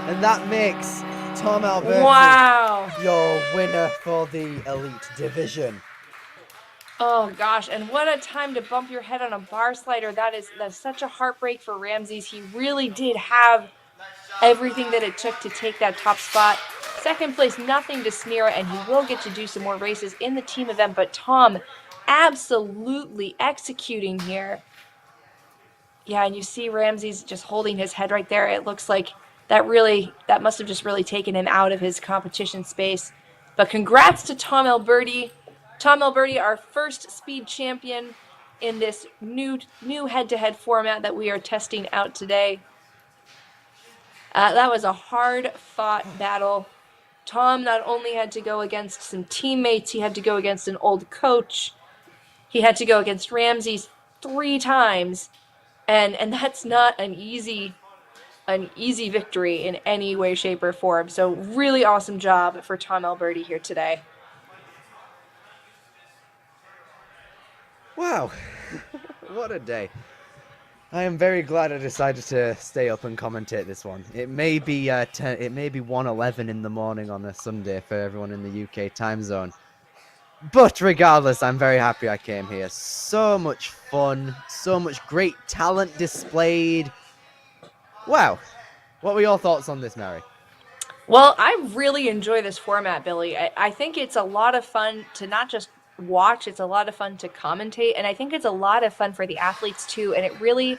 And that makes Tom Alberti your winner for the Elite Division. Oh gosh, and what a time to bump your head on a bar slider. That's such a heartbreak for Ramses. He really did have everything that it took to take that top spot. Second place, nothing to sneer at, and he will get to do some more races in the team event, but Tom absolutely executing here. Yeah, and you see Ramses just holding his head right there. It looks like that must have just really taken him out of his competition space. But congrats to Tom Alberti. Tom Alberti, our first speed champion. in this new head-to-head format that we are testing out today. That was a hard-fought battle. Tom not only had to go against some teammates, he had to go against an old coach. He had to go against Ramses 3 times, and that's not an easy victory in any way, shape, or form. So really awesome job for Tom Alberti here today. Wow, what a day. I am very glad I decided to stay up and commentate this one. It may be 1:11 in the morning on a Sunday for everyone in the UK time zone. But regardless, I'm very happy I came here. So much fun, so much great talent displayed. Wow. What were your thoughts on this, Mary? Well, I really enjoy this format, Billy. I think it's a lot of fun to not just watch, it's a lot of fun to commentate, and I think it's a lot of fun for the athletes too. And it really,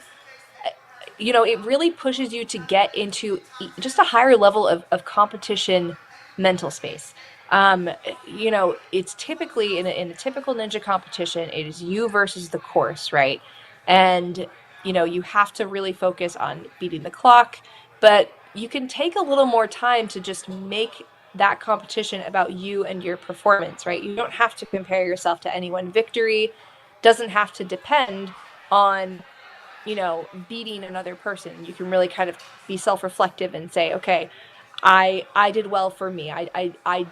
it really pushes you to get into just a higher level of competition mental space. Um, it's typically in a typical ninja competition, it is you versus the course, right? And, you have to really focus on beating the clock, but you can take a little more time to just make that competition about you and your performance, right? You don't have to compare yourself to anyone. Victory doesn't have to depend on beating another person. You can really kind of be self-reflective and say, okay, I did well for me. I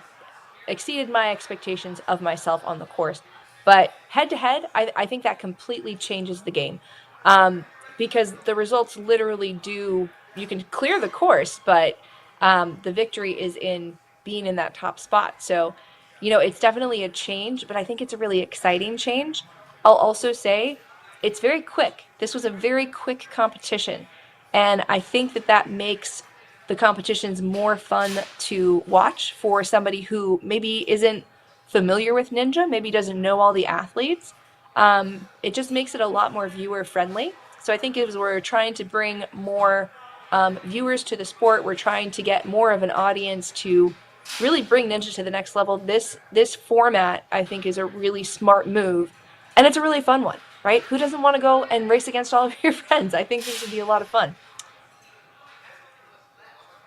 exceeded my expectations of myself on the course. But head to head, I think that completely changes the game, because the results literally do. You can clear the course, but the victory is in being in that top spot. So, it's definitely a change, but I think it's a really exciting change. I'll also say it's very quick. This was a very quick competition, and I think that makes the competitions more fun to watch for somebody who maybe isn't familiar with ninja, maybe doesn't know all the athletes. It just makes it a lot more viewer friendly. So I think as we're trying to bring more viewers to the sport, we're trying to get more of an audience to really bring ninja to the next level. This format, I think, is a really smart move, and it's a really fun one, right? Who doesn't want to go and race against all of your friends? I think this would be a lot of fun.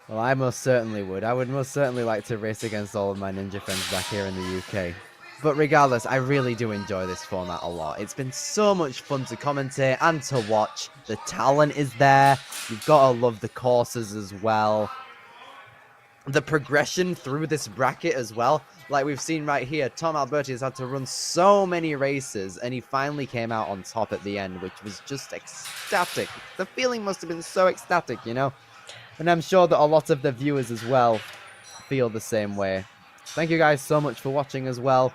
Well, I most certainly would. I would most certainly like to race against all of my ninja friends back here in the UK. But regardless, I really do enjoy this format a lot. It's been so much fun to commentate and to watch. The talent is there. You've got to love the courses as well. The progression through this bracket as well. Like we've seen right here, Tom Alberti has had to run so many races, and he finally came out on top at the end, which was just ecstatic. The feeling must have been so ecstatic, And I'm sure that a lot of the viewers as well feel the same way. Thank you guys so much for watching as well.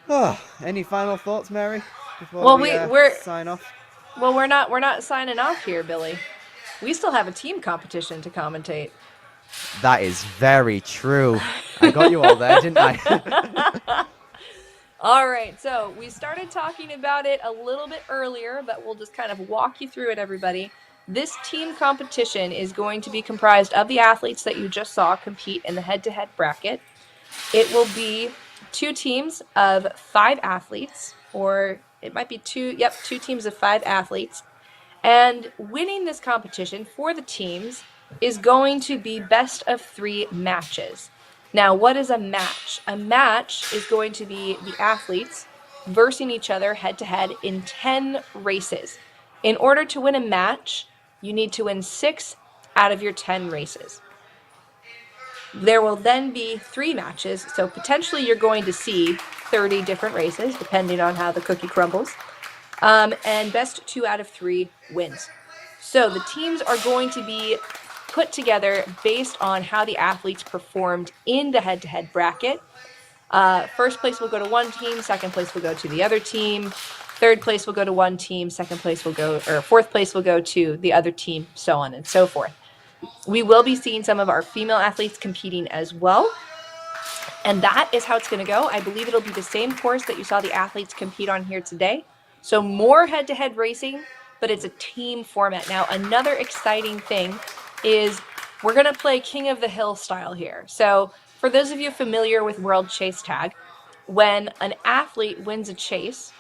Oh, any final thoughts, Mary, before we're sign off? Well, we're not signing off here, Billy. We still have a team competition to commentate. That is very true. I got you all there, didn't I? All right, so we started talking about it a little bit earlier, but we'll just kind of walk you through it, everybody. This team competition is going to be comprised of the athletes that you just saw compete in the head-to-head bracket. It will be 2 teams of 5 athletes, or it might be 2 teams of 5 athletes. And winning this competition for the teams is going to be best of 3 matches. Now, what is a match? A match is going to be the athletes versing each other head-to-head in 10 races. In order to win a match, you need to win 6 out of your 10 races. There will then be 3 matches, so potentially you're going to see 30 different races, depending on how the cookie crumbles, and best 2 out of 3 wins. So the teams are going to be put together based on how the athletes performed in the head-to-head bracket. First place will go to one team, second place will go to the other team, third place will go to one team, fourth place will go to the other team, so on and so forth. We will be seeing some of our female athletes competing as well. And that is how it's going to go. I believe it'll be the same course that you saw the athletes compete on here today. So more head-to-head racing, but it's a team format. Now, another exciting thing is we're going to play King of the Hill style here. So for those of you familiar with World Chase Tag, when an athlete wins a chase,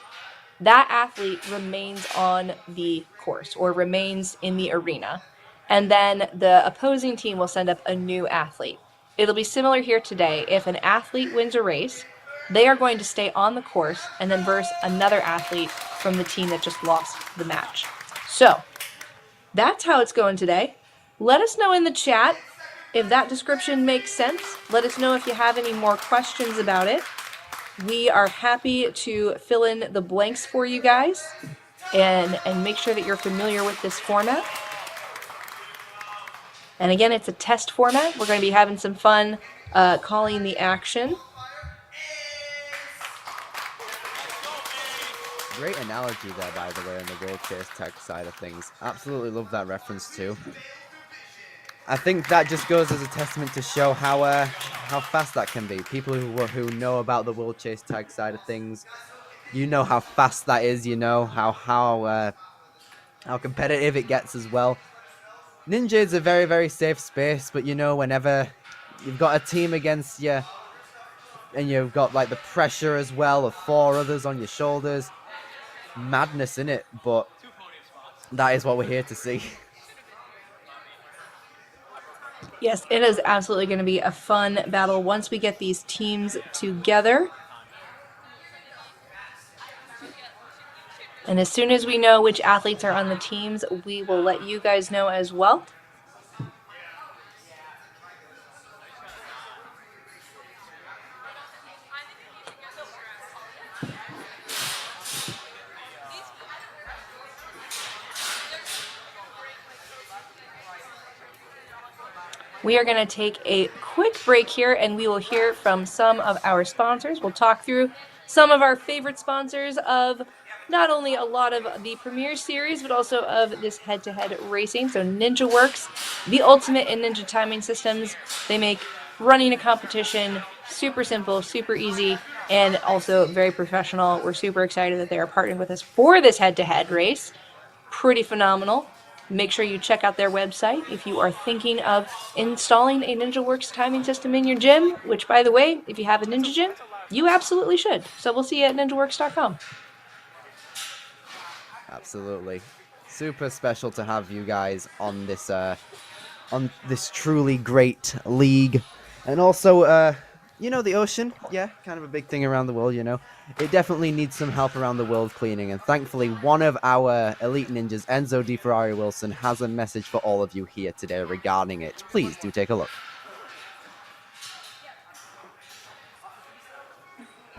that athlete remains on the course or remains in the arena. And then the opposing team will send up a new athlete. It'll be similar here today. If an athlete wins a race, they are going to stay on the course and then verse another athlete from the team that just lost the match. So that's how it's going today. Let us know in the chat if that description makes sense. Let us know if you have any more questions about it. We are happy to fill in the blanks for you guys and make sure that you're familiar with this format. And again, it's a test format. We're going to be having some fun calling the action. Great analogy there, by the way, on the World Chase Tag side of things. Absolutely love that reference too. I think that just goes as a testament to show how fast that can be. People who know about the World Chase Tag side of things, you know how fast that is. You know how competitive it gets as well. Ninja is a very, very safe space, but you know, whenever you've got a team against you and you've got like the pressure as well of 4 others on your shoulders, madness in it, but that is what we're here to see. Yes, it is absolutely going to be a fun battle once we get these teams together. And as soon as we know which athletes are on the teams, we will let you guys know as well. We are going to take a quick break here and we will hear from some of our sponsors. We'll talk through some of our favorite sponsors of not only a lot of the Premier Series, but also of this head-to-head racing. So Ninja Works, the ultimate in ninja timing systems. They make running a competition super simple, super easy, and also very professional. We're super excited that they are partnering with us for this head-to-head race. Pretty phenomenal. Make sure you check out their website if you are thinking of installing a NinjaWorks timing system in your gym, which, by the way, if you have a Ninja Gym, you absolutely should. So we'll see you at ninjaworks.com. Absolutely. Super special to have you guys on this truly great league. And also, you know, the ocean, yeah, kind of a big thing around the world, you know. It definitely needs some help around the world cleaning, and thankfully one of our elite ninjas, Enzo Di Ferrari Wilson, has a message for all of you here today regarding it. Please do take a look.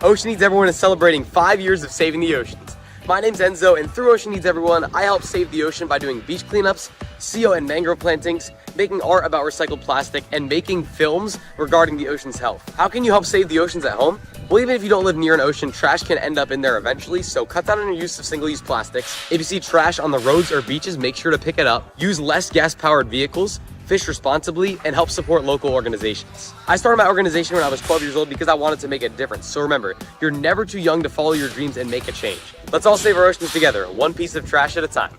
Ocean Needs Everyone is celebrating 5 years of saving the oceans. My name's Enzo, and through Ocean Needs Everyone, I help save the ocean by doing beach cleanups, seal and mangrove plantings, making art about recycled plastic, and making films regarding the ocean's health. How can you help save the oceans at home? Well, even if you don't live near an ocean, trash can end up in there eventually, so cut down on your use of single-use plastics. If you see trash on the roads or beaches, make sure to pick it up. Use less gas-powered vehicles, fish responsibly, and help support local organizations. I started my organization when I was 12 years old because I wanted to make a difference. So remember, you're never too young to follow your dreams and make a change. Let's all save our oceans together, one piece of trash at a time.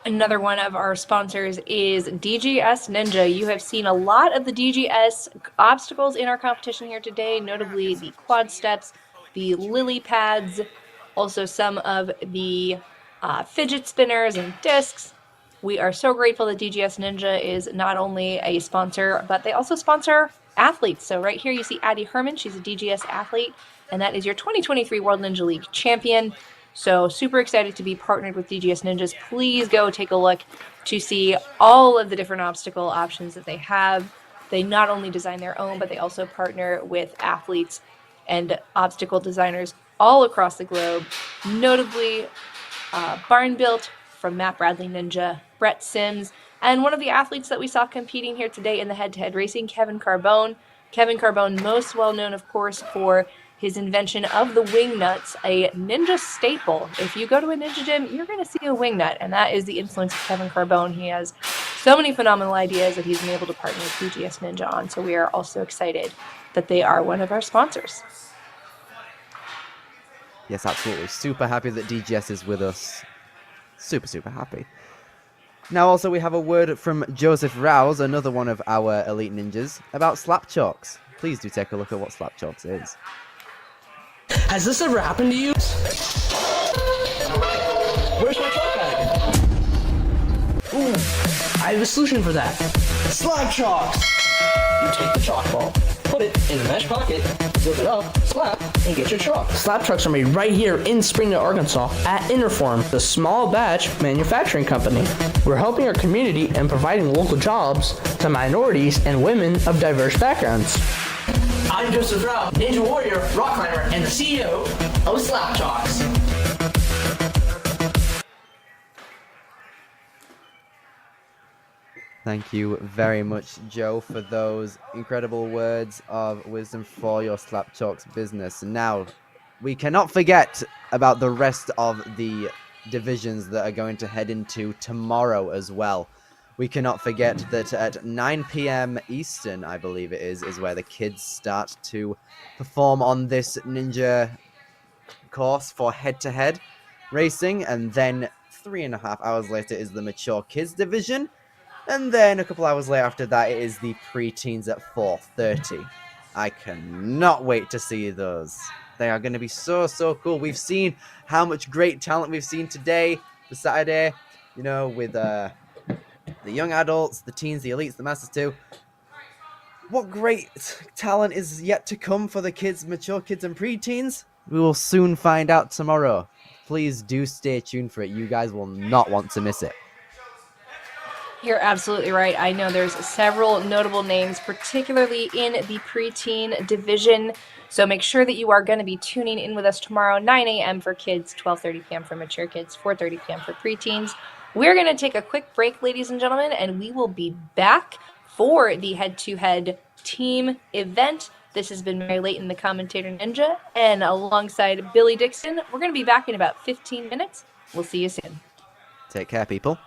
Another one of our sponsors is DGS Ninja. You have seen a lot of the DGS obstacles in our competition here today, notably the quad steps, the lily pads, also some of the fidget spinners and discs. We are so grateful that DGS Ninja is not only a sponsor, but they also sponsor athletes. So right here you see Addie Herman. She's a DGS athlete, and that is your 2023 World Ninja League champion. So super excited to be partnered with DGS Ninjas. Please go take a look to see all of the different obstacle options that they have. They not only design their own, but they also partner with athletes and obstacle designers all across the globe. Notably, Barn Built from Matt Bradley Ninja, Brett Sims, and one of the athletes that we saw competing here today in the head-to-head racing, Kevin Carbone. Kevin Carbone, most well known, of course, for his invention of the wing nuts, a ninja staple. If you go to a ninja gym, you're going to see a wing nut, and that is the influence of Kevin Carbone. He has so many phenomenal ideas that he's been able to partner with DGS Ninja on, so we are also excited that they are one of our sponsors. Yes, absolutely. Super happy that DGS is with us. Super, super happy. Now, also, we have a word from Joseph Rouse, another one of our elite ninjas, about slap chalks. Please do take a look at what slap chalks is. Has this ever happened to you? Where's my chalk bag? Ooh, I have a solution for that. Slap chalks! You take the chalk ball, put it in the mesh pocket, zip it up, slap, and get your chalk. Slap chalks are made right here in Springdale, Arkansas at Interform, the small batch manufacturing company. We're helping our community and providing local jobs to minorities and women of diverse backgrounds. I'm Joseph Rao, Ninja Warrior, Rock Climber, and the CEO of Slap Chalks. Thank you very much, Joe, for those incredible words of wisdom for your slap chalks business. Now, we cannot forget about the rest of the divisions that are going to head into tomorrow as well. We cannot forget that at 9 p.m. Eastern, I believe it is where the kids start to perform on this ninja course for head-to-head racing, and then 3.5 hours later is the mature kids division. And then a couple hours later after that, it is the preteens at 4:30. I cannot wait to see those. They are going to be so cool. We've seen how much great talent we've seen today, for Saturday, you know, with the young adults, the teens, the elites, the masters too. What great talent is yet to come for the kids, mature kids and preteens? We will soon find out tomorrow. Please do stay tuned for it. You guys will not want to miss it. You're absolutely right. I know there's several notable names, particularly in the preteen division. So make sure that you are going to be tuning in with us tomorrow, 9 a.m. for kids, 12:30 p.m. for mature kids, 4:30 p.m. for preteens. We're going to take a quick break, ladies and gentlemen, and we will be back for the head-to-head team event. This has been Mary Layton, the Commentator Ninja, and alongside Billy Dixon. We're going to be back in about 15 minutes. We'll see you soon. Take care, people.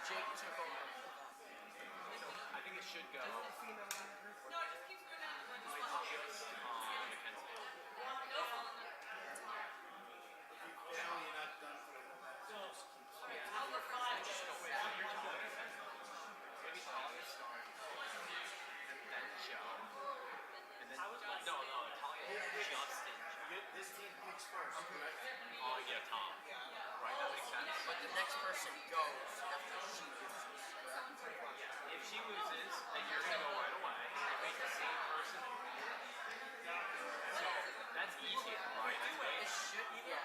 Jake took over. I think it should go. No, it just keeps going down. Mackenzie. No falling. Now you're not done for the last. Over 5. Just go with your Talia. Maybe Talia start. And then Joe. And then no, Talia, Justin. This team picks first, correct? Oh yeah, Tom. Right, that makes sense. But the next person goes after she loses. If she loses, then you're gonna go right away. If it's the same person. So that's easier, right? It should be. Yeah.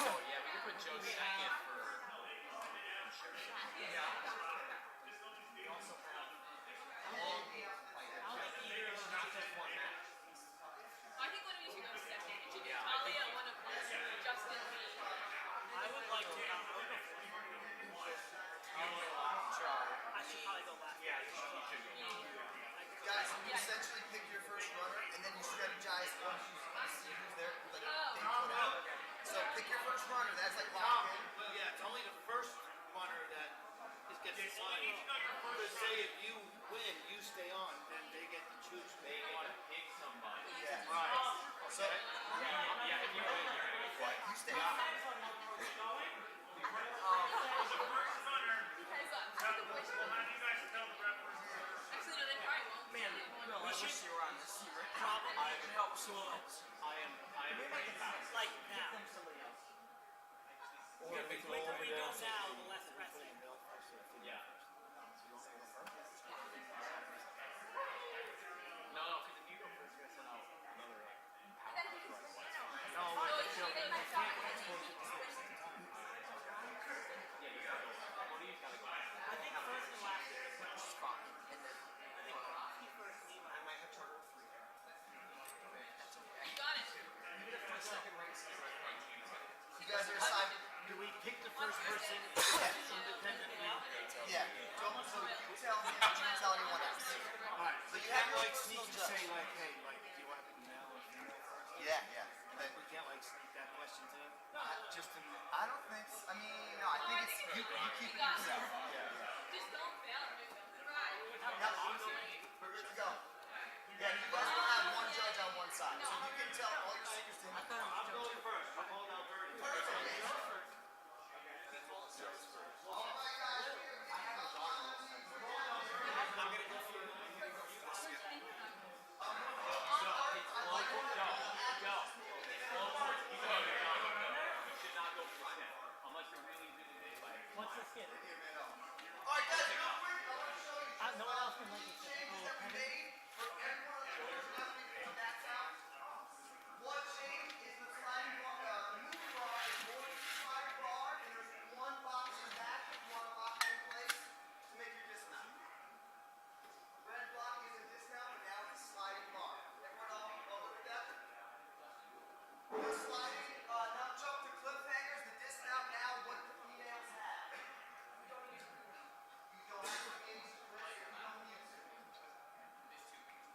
Oh yeah, we can put Joe second for. I think one of you should go second. It should be Talia, one of us, Justin, me. I would like to. I would go for I should probably go last. Yeah, you should. Guys, you essentially pick your first runner, and then you strategize once you see who's there. Like, they put out. So pick your first runner. That's like locked in. Yeah, it's only the first runner that gets decided. Because say if you win, you stay on, then they get to choose. They want to pick somebody. Yeah. Right. So Yeah, if you win, you're gonna go fight. you stay on. Actually, no, they probably won't. Man, no, I wish you were on this. Probably I would help so much. I am pretty fast. like now. Or The quicker we go now, the less pressing. Yeah. No, because if you go first, you're gonna send out another power right away. No, it's Yeah, you gotta go. What do you gotta go? I think first and last is Spot. And then I think he first, me I might have trouble with free. You got it. You guys are assigned. do we pick the first person independently? Yeah. Don't. So you tell him. You tell anyone else. Alright. So you have like your sneak personal to say judge. like, hey, like, do you want to be male or female first? Yeah, yeah. But We can't like sneak that question to him. Just in I don't think. So. I mean, no. I think it's you. You keep it yourself. Just don't fail. Right. We're good to go. Yeah, you guys will have one judge on one side, so you can tell all your secrets to him. I'm going first. I'm holding out Birdie. All right, guys. I'm gonna go for You should not go for 10 unless you're really like. What's the skip? All right, guys. Real quick, I want to show you No one else can make it. changes that we made for everyone that was nothing from that sound. One change is the sliding bar. The moving bar is more than the sliding bar, and there's one box in the back if you want to lock it in place to make your dismount. Red block is a dismount, but now it's a sliding bar. Everyone all look at that? The sliding, not jump to cliffhangers, the dismount now, what the females have. You don't have to be in split, you don't use it.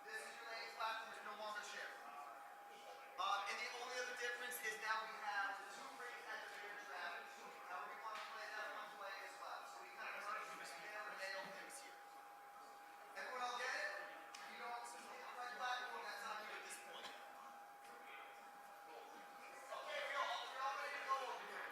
This is your lane platform, it's no longer shared. And the only other difference is now we have two rings at the rear traffic. Now we want to play that one way as well. So we kind of merge male and male things here. Everyone all get it? You know what's in the right platform, that's on you at this point. Okay, we're all ready to go over here.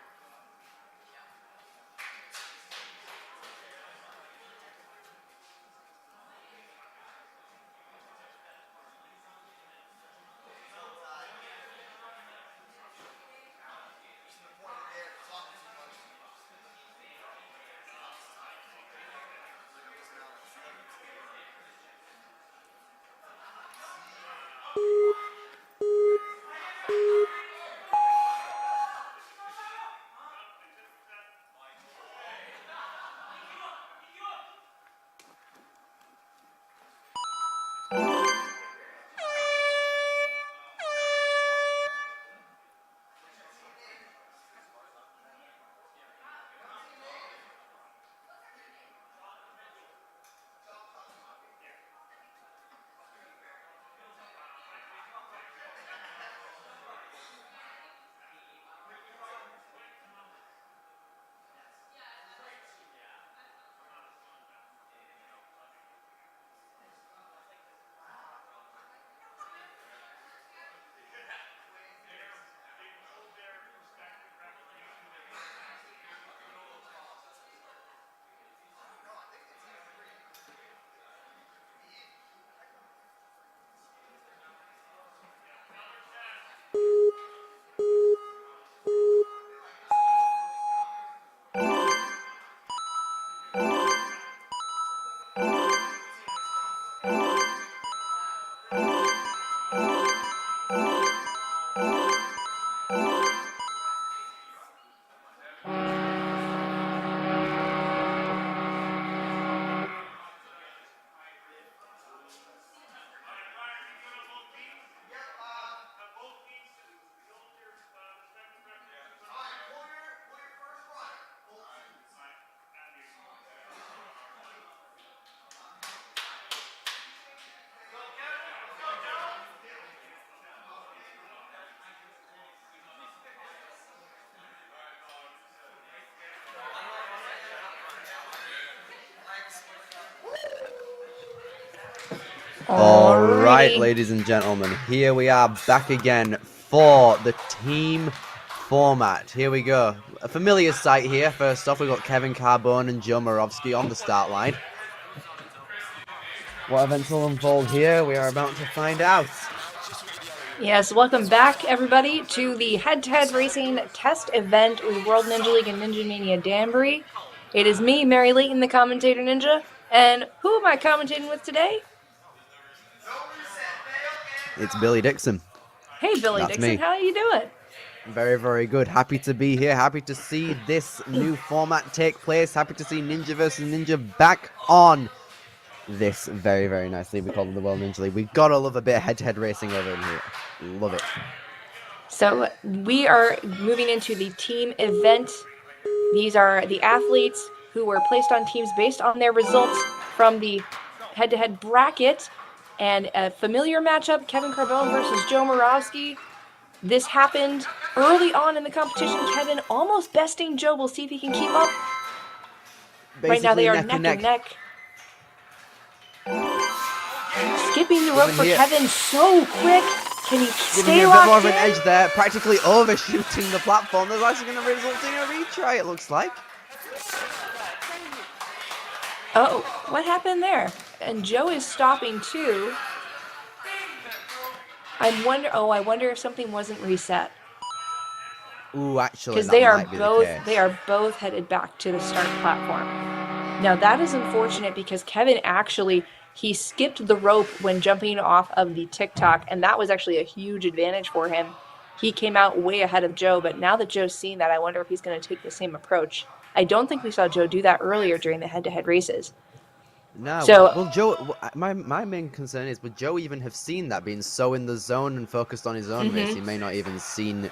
All right, Alrighty. ladies and gentlemen, here we are back again for the team format. Here we go. A familiar sight here. First off, we've got Kevin Carbone and Joe Moravsky on the start line. What events will unfold here? We are about to find out. Yes, welcome back, everybody, to the head-to-head racing test event with World Ninja League and Ninja Mania Danbury. It is me, Mary Layton, the commentator ninja, and who am I commentating with today? It's Billy Dixon. Hey, Billy That's Dixon, me. how are you doing? Very, very good. Happy to be here. Happy to see this new format take place. Happy to see Ninja versus Ninja back on this very, very nice league we call the World Ninja League. We've got to love a bit of head-to-head racing over in here. Love it. So we are moving into the team event. These are the athletes who were placed on teams based on their results from the head-to-head bracket. And a familiar matchup, Kevin Carbone versus Joe Moravsky. This happened early on in the competition. Kevin almost besting Joe. We'll see if he can keep up. Right now they are neck and neck. Skipping the rope for Kevin so quick. Can he stay a locked bit more of an in? edge there, practically overshooting the platform. That's actually going to result in a retry, it looks like. Oh, what happened there? And Joe is stopping too. I wonder if something wasn't reset. Ooh, actually, Because that they might be the case. they are both headed back to the start platform. Now that is unfortunate because Kevin actually he skipped the rope when jumping off of the TikTok, and that was actually a huge advantage for him. He came out way ahead of Joe, but now that Joe's seen that, I wonder if he's going to take the same approach. I don't think we saw Joe do that earlier during the head-to-head races. No, So- well, Joe, my main concern is, would Joe even have seen that, being so in the zone and focused on his own race? He may not even seen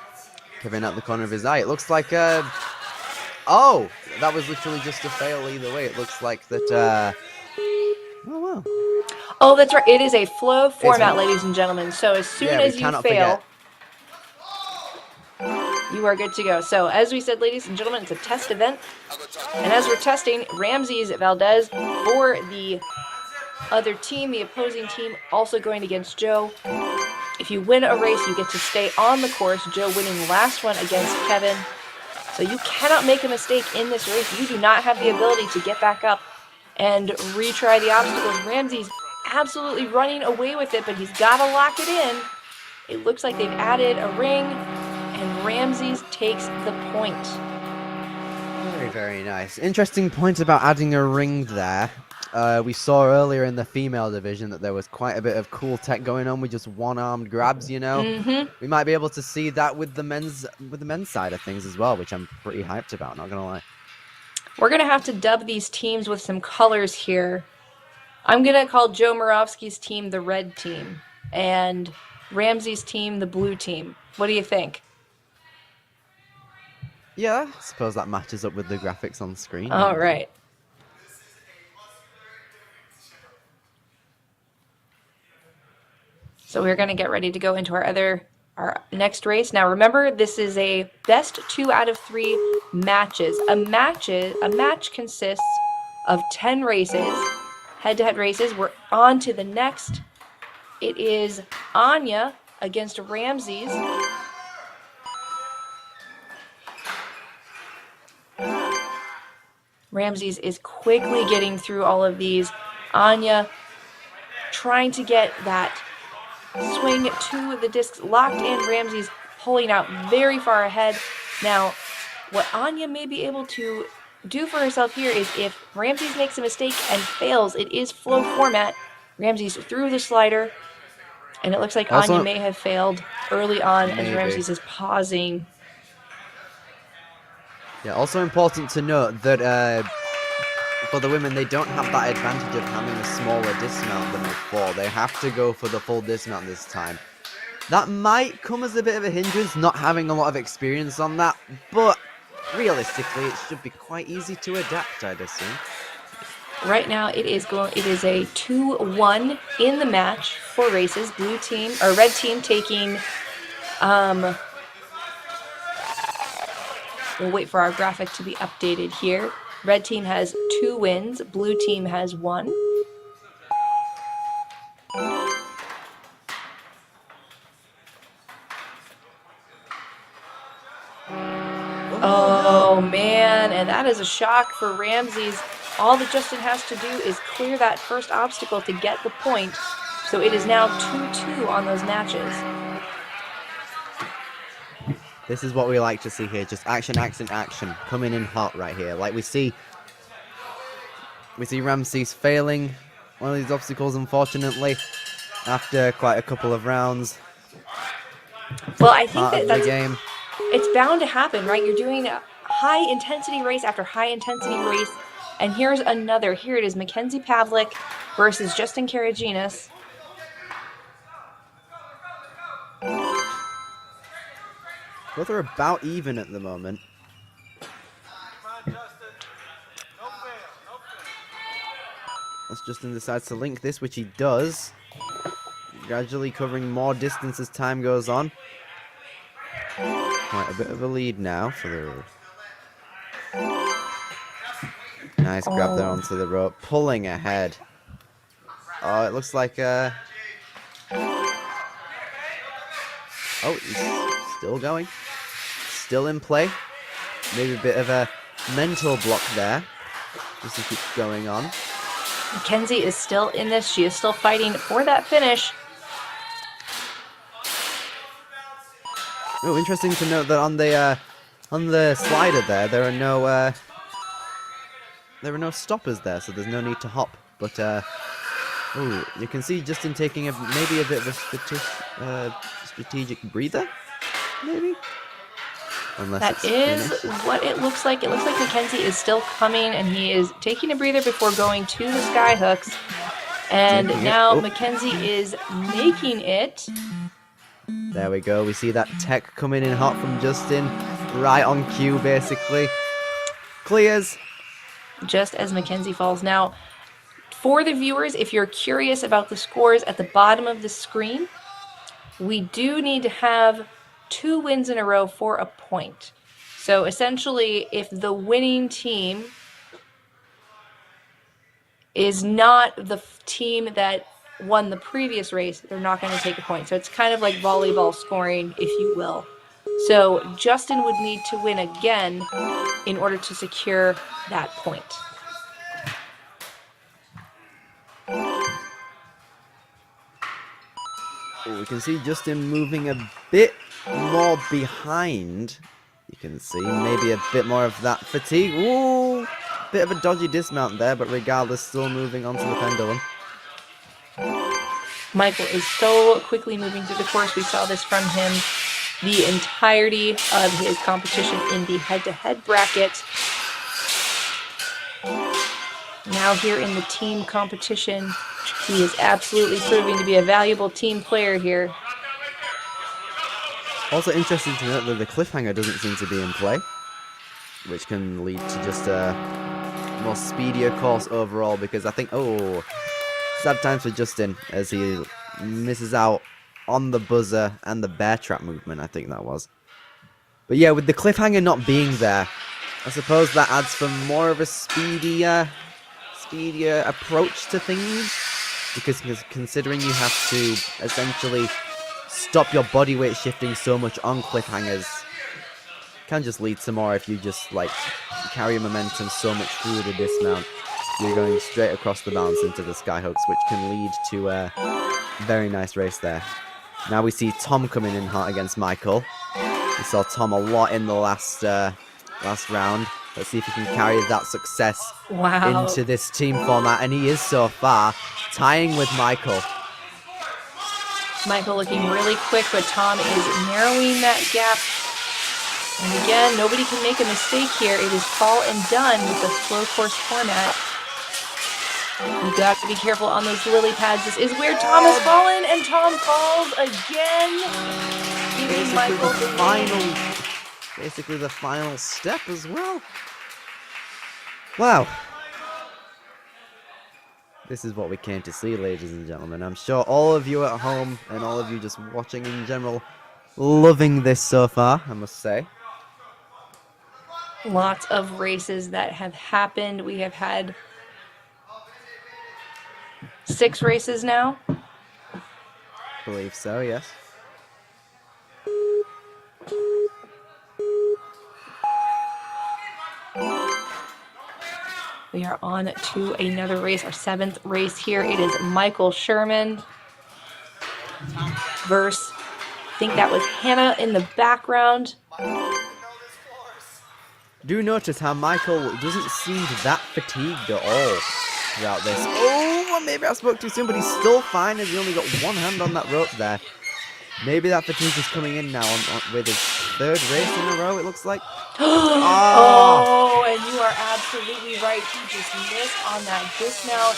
Kevin at the corner of his eye. It looks like, oh, that was literally just a fail either way. It looks like that, oh, well. Oh, that's right. It is a flow format, ladies and gentlemen. So as soon as you fail, you are good to go. So as we said, ladies and gentlemen, it's a test event. And as we're testing, Ramses Valdez for the other team, the opposing team, also going against Joe. If you win a race, you get to stay on the course. Joe winning the last one against Kevin. So you cannot make a mistake in this race. You do not have the ability to get back up and retry the obstacles. Ramses absolutely running away with it, but he's got to lock it in. It looks like they've added a ring, and Ramses takes the point. Very, very nice. Interesting point about adding a ring there. We saw earlier in the female division that there was quite a bit of cool tech going on with just one-armed grabs, you know. We might be able to see that with the men's side of things as well, which I'm pretty hyped about, not gonna lie. We're going to have to dub these teams with some colors here. I'm going to call Joe Moravsky's team the red team and Ramsey's team the blue team. What do you think? Yeah, I suppose that matches up with the graphics on screen. All right. So we're going to get ready to go into our next race. Now remember, this is a best 2 out of 3 matches. A match consists of 10 races, head-to-head races. We're on to the next. It is Anya against Ramses. Ramses is quickly getting through all of these. Anya trying to get that swing to the discs locked in. Ramses pulling out very far ahead. Now, what Anya may be able to do for herself here is if Ramses makes a mistake and fails, it is flow format. Ramses threw the slider, and it looks like Also, Anya may have failed early on as Ramses is pausing. Yeah, also important to note that for the women, they don't have that advantage of having a smaller dismount than before. They have to go for the full dismount this time. That might come as a bit of a hindrance, not having a lot of experience on that, but realistically, it should be quite easy to adapt, I'd assume. Right now, it is a 2-1 in the match for races. Red team taking. We'll wait for our graphic to be updated here. Red team has 2 wins. Blue team has 1. Oh man, and that is a shock for Ramses. All that Justin has to do is clear that first obstacle to get the point. So it is now 2-2 on those matches. This is what we like to see here. Just action, action, action. Coming in hot right here. Like we see Ramses failing one of these obstacles, unfortunately, after quite a couple of rounds. Well, I think Part of the game. it's bound to happen, right? You're doing a high intensity race after high intensity race. And here's another. Here it is, Mackenzie Pavlik versus Justin Karaginas. Both are about even at the moment. As Justin decides to link this, which he does. Gradually covering more distance as time goes on. Quite a bit of a lead now for the... Nice grab there onto the rope. Pulling ahead. Oh, it looks like... Oh, he's still going. Still in play. Maybe a bit of a mental block there. Just to keep going on. Mackenzie is still in this. She is still fighting for that finish. Oh, interesting to note that on the slider there are no stoppers there, so there's no need to hop. But oh, you can see Justin taking maybe a bit of a strategic breather, maybe. Unless that is what it looks like. It looks like Mackenzie is still coming, and he is taking a breather before going to the sky hooks. And now Mackenzie is making it. There we go. We see that tech coming in hot from Justin. Right on cue, basically. Clears. Just as Mackenzie falls. Now, for the viewers, if you're curious about the scores at the bottom of the screen, we do need to have 2 wins in a row for a point. So essentially, if the winning team is not the team that won the previous race, they're not going to take a point. So it's kind of like volleyball scoring, if you will. So Justin would need to win again in order to secure that point. Oh, we can see Justin moving a bit more behind. You can see maybe a bit more of that fatigue. Ooh, bit of a dodgy dismount there, but regardless, still moving onto the pendulum. Michael is so quickly moving through the course. We saw this from him the entirety of his competition in the head-to-head bracket. Now here in the team competition, he is absolutely proving to be a valuable team player here. Also interesting to note that the cliffhanger doesn't seem to be in play, which can lead to just a more speedier course overall, because I think, oh, sad times for Justin as he misses out on the buzzer and the bear trap movement, I think that was. But yeah, with the cliffhanger not being there, I suppose that adds for more of a speedier approach to things, because considering you have to essentially stop your body weight shifting so much on cliffhangers, can just lead to more if you just like carry momentum so much through the dismount. You're going straight across the balance into the skyhooks, which can lead to a very nice race there. Now we see Tom coming in hot against Michael. We saw Tom a lot in the last round. Let's see if he can carry that success into this team format, and he is so far, tying with Michael. Michael looking really quick, but Tom is narrowing that gap. And again, nobody can make a mistake here. It is fall and done with the slow course format. You got to be careful on those lily pads. This is where Tom has fallen, and Tom falls again. Giving Michael Basically the final step as well. Wow. This is what we came to see, ladies and gentlemen. I'm sure all of you at home and all of you just watching in general, loving this so far, I must say. Lots of races that have happened. We have had 6 races now. Believe so, yes. We are on to another race, our 7th race here. It is Michael Sherman versus, I think that was Hannah in the background. Do notice how Michael doesn't seem that fatigued at all throughout this. Oh, well, maybe I spoke too soon, but he's still fine as he only got one hand on that rope there. Maybe that fatigue is coming in now with his 3rd race in a row, it looks like. Oh, and you are absolutely right. He just missed on that dismount,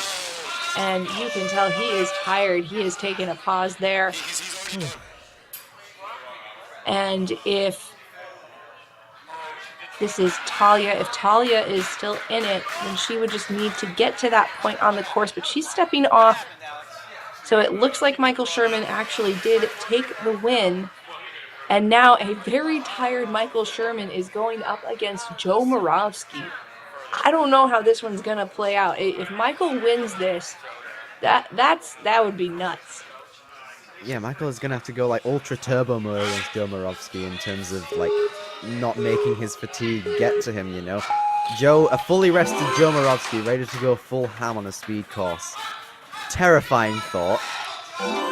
and you can tell he is tired. He has taken a pause there. And if this is Talia, if Talia is still in it, then she would just need to get to that point on the course, but she's stepping off. So it looks like Michael Sherman actually did take the win. And now a very tired Michael Sherman is going up against Joe Moravsky. I don't know how this one's gonna play out. If Michael wins this, that would be nuts. Yeah, Michael is gonna have to go like ultra turbo mode against Joe Moravsky in terms of like not making his fatigue get to him, you know. A fully rested Joe Moravsky ready to go full ham on a speed course. Terrifying thought.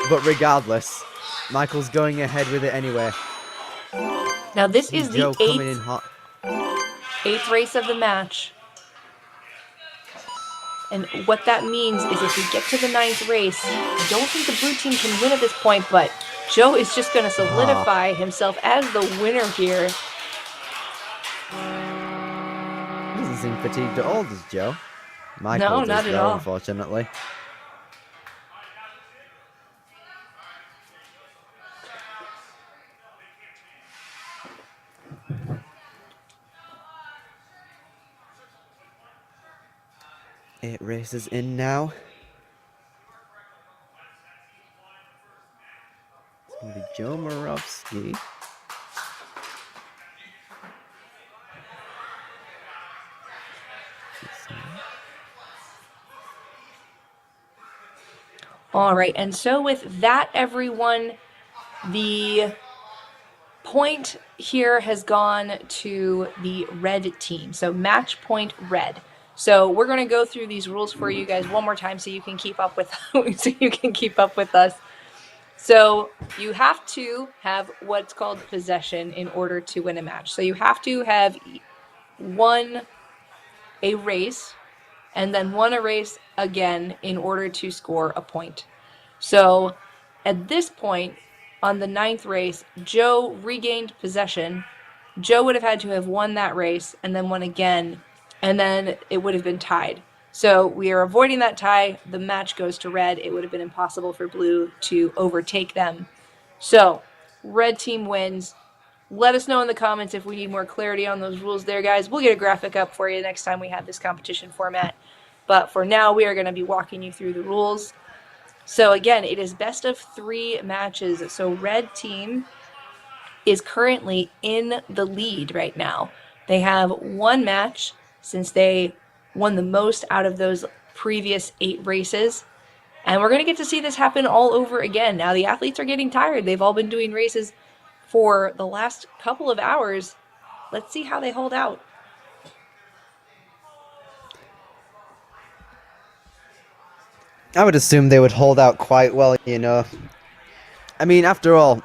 But regardless, Michael's going ahead with it anyway. Now this is Joe the coming in hot. 8th race of the match. And what that means is if we get to the 9th race, I don't think the blue team can win at this point, but Joe is just going to solidify himself as the winner here. Doesn't seem fatigued at all, does Joe? Michael No, does, not at though, all. unfortunately. It races in now. It's going to be Joe Moravsky. All right, and so with that, everyone, the point here has gone to the red team. So match point red. So we're going to go through these rules for you guys one more time so you can keep up with us. So you have to have what's called possession in order to win a match. So you have to have won a race and then won a race again in order to score a point. So at this point, on the 9th race, Joe regained possession. Joe would have had to have won that race and then won again, and then it would have been tied. So we are avoiding that tie. The match goes to red. It would have been impossible for blue to overtake them. So red team wins. Let us know in the comments if we need more clarity on those rules there, guys. We'll get a graphic up for you next time we have this competition format. But for now, we are going to be walking you through the rules. So again, it is best of 3 matches. So red team is currently in the lead right now. They have 1 match since they won the most out of those previous 8 races. And we're going to get to see this happen all over again. Now the athletes are getting tired. They've all been doing races for the last couple of hours. Let's see how they hold out. I would assume they would hold out quite well, you know. I mean, after all,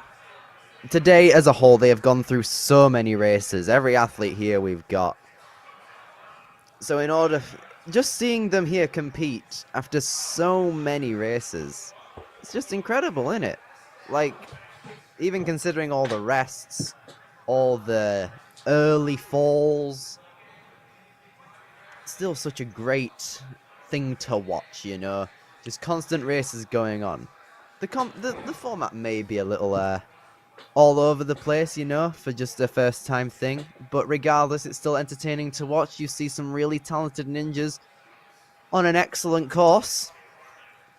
today as a whole, they have gone through so many races. Every athlete here we've got. So just seeing them here compete after so many races, it's just incredible, isn't it? Like, even considering all the rests, all the early falls, still such a great thing to watch, you know. Just constant races going on. The format may be a little all over the place, you know, for just a first time thing, but regardless, it's still entertaining to watch. You see some really talented ninjas on an excellent course.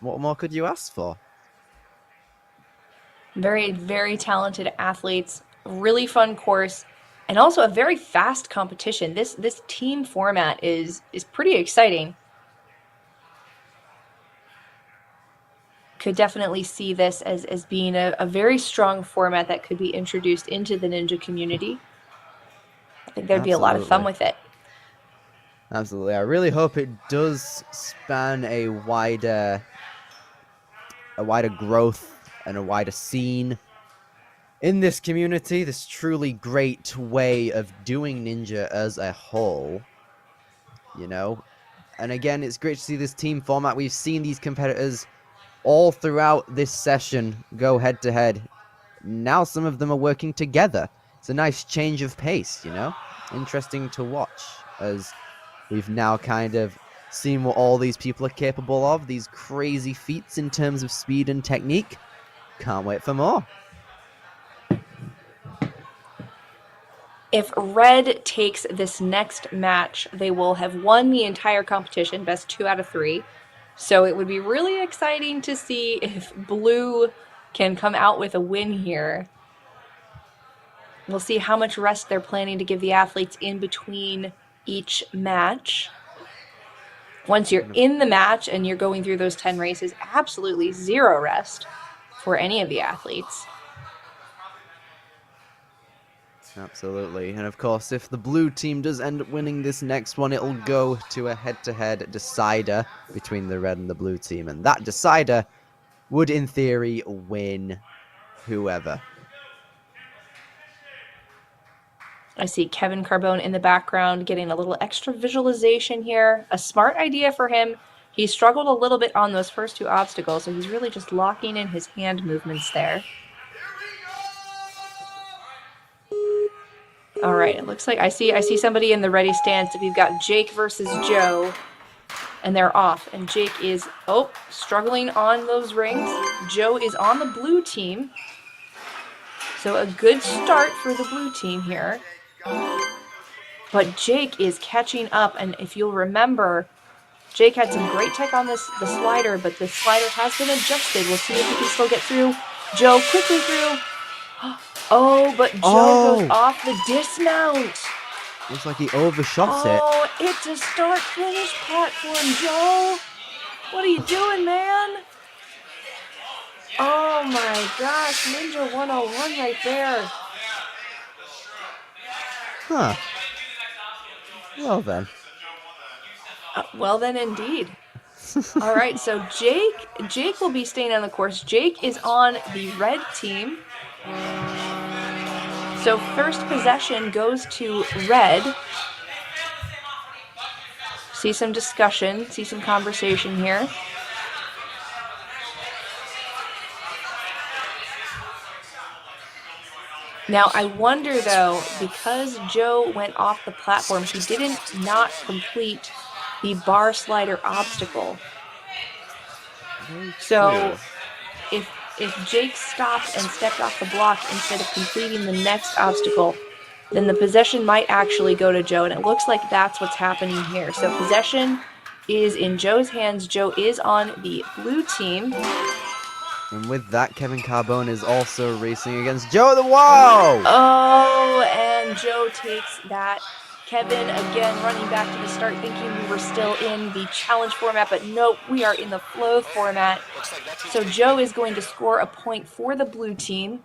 What more could you ask for? Very, very talented athletes, really fun course, and also a very fast competition. This team format is pretty exciting. Could definitely see this as being a very strong format that could be introduced into the ninja community. I think there'd be a lot of fun with it. Absolutely. I really hope it does span a wider growth and a wider scene in this community, this truly great way of doing Ninja as a whole, you know? And again, it's great to see this team format. We've seen these competitors all throughout this session go head to head. Now some of them are working together. It's a nice change of pace, you know? Interesting to watch as we've now kind of seen what all these people are capable of, these crazy feats in terms of speed and technique. Can't wait for more. If Red takes this next match, they will have won the entire competition, best 2 out of 3. So it would be really exciting to see if Blue can come out with a win here. We'll see how much rest they're planning to give the athletes in between each match. Once you're in the match and you're going through those 10 races, absolutely zero rest for any of the athletes. Absolutely. And of course, if the blue team does end up winning this next one, it'll go to a head-to-head decider between the red and the blue team. And that decider would, in theory, win whoever. I see Kevin Carbone in the background getting a little extra visualization here. A smart idea for him. He struggled a little bit on those first 2 obstacles, so he's really just locking in his hand movements there. All right, it looks like I see somebody in the ready stance. We've got Jake versus Joe, and they're off. And Jake is, struggling on those rings. Joe is on the blue team. So a good start for the blue team here. But Jake is catching up, and if you'll remember, Jake had some great tech on the slider, but the slider has been adjusted. We'll see if he can still get through. Joe quickly through. Oh, but Joe goes off the dismount. Looks like he overshot it. Oh, it's a start-finish platform, Joe. What are you doing, man? Oh my gosh, Ninja 101 right there. Huh. Well then. Well then, indeed. All right, so Jake will be staying on the course. Jake is on the red team. So first possession goes to red. See some discussion, see some conversation here. Now, I wonder, though, because Joe went off the platform, he didn't not complete the bar slider obstacle. So, if Jake stopped and stepped off the block instead of completing the next obstacle, then the possession might actually go to Joe, and it looks like that's what's happening here. So possession is in Joe's hands. Joe is on the blue team. And with that, Kevin Carbone is also racing against Joe the Whoa! Oh, and Joe takes that. Kevin, again, running back to the start, thinking we were still in the challenge format, but nope, we are in the flow format. So Joe is going to score a point for the blue team.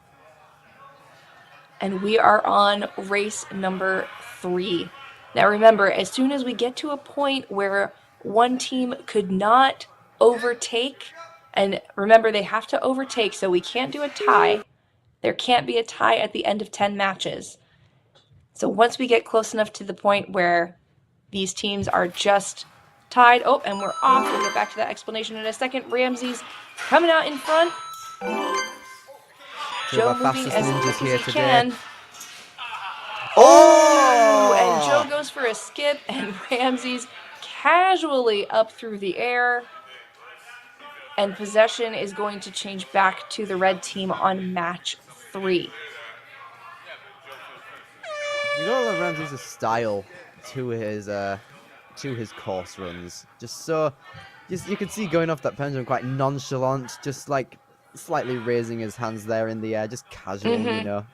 And we are on race number 3. Now remember, as soon as we get to a point where one team could not overtake, and remember they have to overtake, so we can't do a tie. There can't be a tie at the end of 10 matches. So once we get close enough to the point where these teams are just tied, and we're off. We'll get back to that explanation in a second. Ramsey's coming out in front. Joe moving as quick as he can. Oh! And Joe goes for a skip, and Ramsey's casually up through the air. And possession is going to change back to the red team on match 3. You know that Ramsey's a style to his course runs. Just you can see going off that pendulum quite nonchalant, just like slightly raising his hands there in the air, just casual, you know.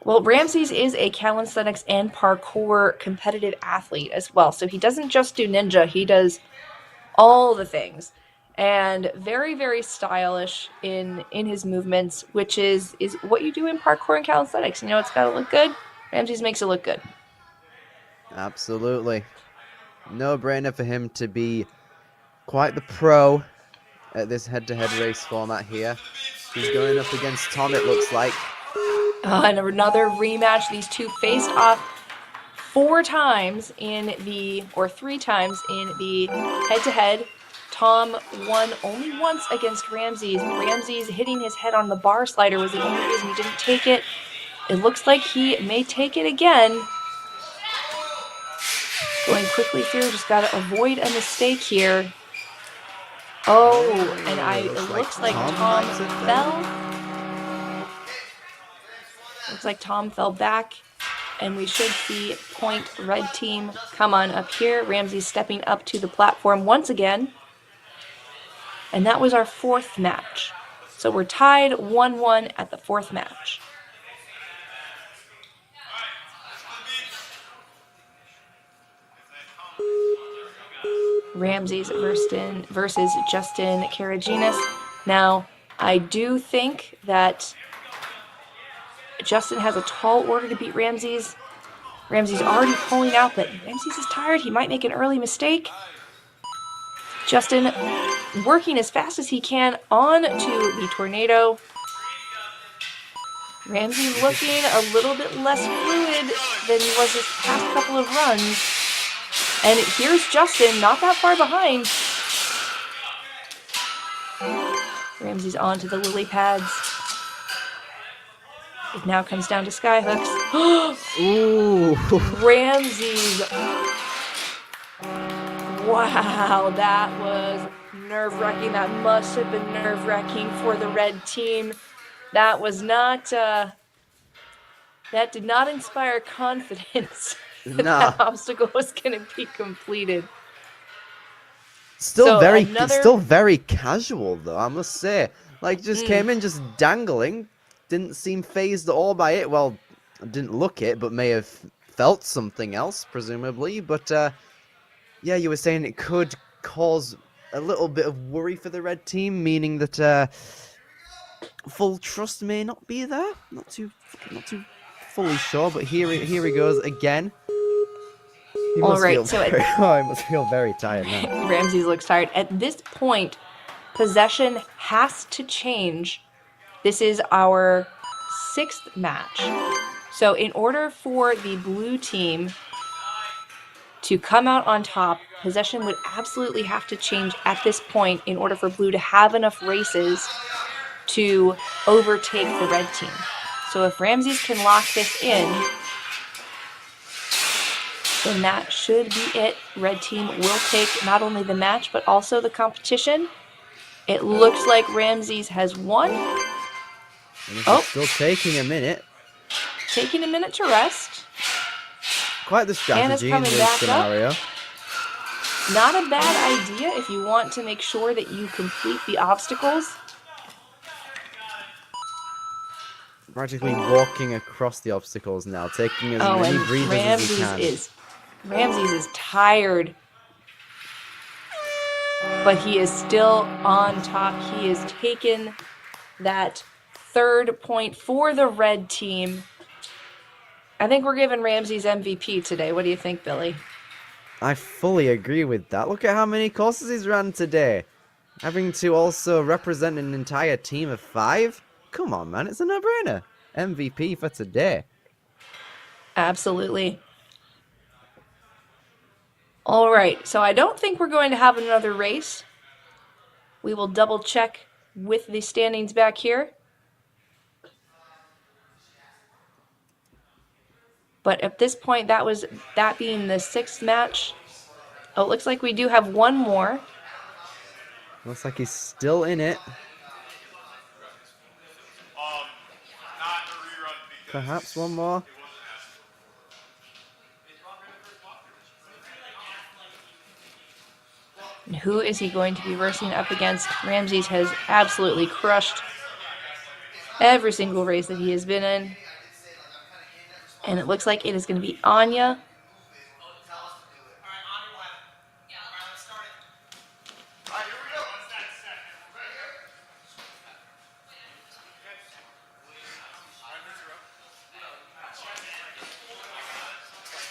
Well, Ramsey's is a calisthenics and parkour competitive athlete as well. So he doesn't just do ninja, he does all the things. And very, very stylish in his movements, which is what you do in parkour and calisthenics. You know, it's got to look good. Ramsey's makes it look good. Absolutely. No brainer for him to be quite the pro at this head-to-head race format here. He's going up against Tom, it looks like. And another rematch. These two faced off 4 times in the, or 3 times in the head-to-head. Tom won only once against Ramses. Ramses hitting his head on the bar slider was the only reason he didn't take it. It looks like he may take it again. Going quickly through, just got to avoid a mistake here. Oh, and it looks like Tom fell. Looks like Tom fell back, and we should see point red team come on up here. Ramsey stepping up to the platform once again. And that was our 4th match. So we're tied 1-1 at the 4th match. Ramses versus Justin Karaginas. Now, I do think that Justin has a tall order to beat Ramses. Ramses already pulling out, but Ramses is tired. He might make an early mistake. Justin working as fast as he can on to the tornado. Ramses looking a little bit less fluid than he was his past couple of runs. And here's Justin, not that far behind. Ramses onto the lily pads. It now comes down to skyhooks. Ooh. Ramses. Wow, that was nerve-wracking. That must have been nerve-wracking for the red team. That was not, that did not inspire confidence that Nah. that obstacle was going to be completed. Still very casual though, I must say. Like, just came in just dangling, didn't seem phased at all by it. Well, didn't look it, but may have felt something else, presumably. But yeah, you were saying it could cause a little bit of worry for the red team, meaning that full trust may not be there. Not too fully sure, but here he goes again. He must feel he must feel very tired now. Ramses looks tired. At this point, possession has to change. This is our 6th match. So in order for the blue team to come out on top, possession would absolutely have to change at this point in order for blue to have enough races to overtake the red team. So if Ramses can lock this in, then that should be it. Red team will take not only the match, but also the competition. It looks like Ramses has won. Still taking a minute. Taking a minute to rest. Quite the strategy in this scenario. Not a bad idea if you want to make sure that you complete the obstacles. Practically walking across the obstacles now, taking as many breathers as he can. Ramses is tired, but he is still on top. He has taken that 3rd point for the red team. I think we're giving Ramses MVP today. What do you think, Billy? I fully agree with that. Look at how many courses he's run today. Having to also represent an entire team of 5? Come on, man. It's a no-brainer. MVP for today. Absolutely. All right, so I don't think we're going to have another race. We will double check with the standings back here. But at this point, that being the 6th match. Oh, it looks like we do have one more. Looks like he's still in it. Perhaps one more. And who is he going to be versing up against? Ramses has absolutely crushed every single race that he has been in. And it looks like it is going to be Anya.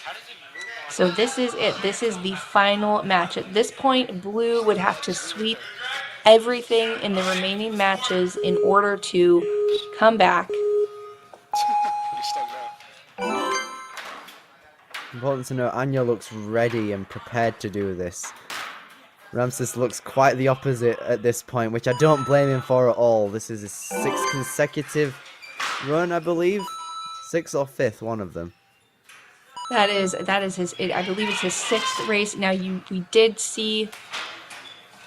How does it move So this is it. This is the final match. At this point, Blue would have to sweep everything in the remaining matches in order to come back. You're stuck now. Important to note, Anya looks ready and prepared to do this. Ramses looks quite the opposite at this point, which I don't blame him for at all. This is his 6th consecutive run, I believe. 6th or 5th, one of them. That is his. I believe it's his 6th race. Now we did see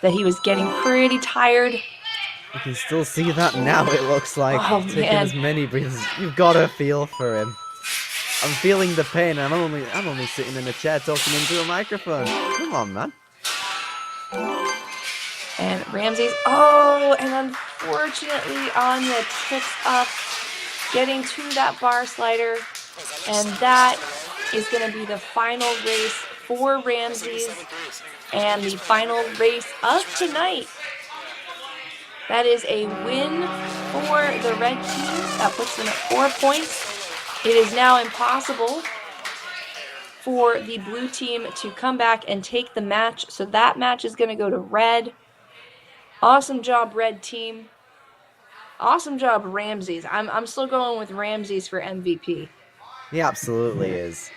that he was getting pretty tired. You can still see that now, it looks like. Oh, Taking man. as many breaths. You've got to feel for him. I'm feeling the pain. I'm only sitting in a chair talking into a microphone. Come on, man. And Ramses, oh, and unfortunately Anya trips up, getting to that bar slider, and that is going to be the final race for Ramses and the final race of tonight. That is a win for the red team. That puts them at 4 points. It is now impossible for the blue team to come back and take the match, so that match is going to go to red. Awesome job, red team. Awesome job, Ramses. I'm still going with Ramses for MVP. He absolutely is.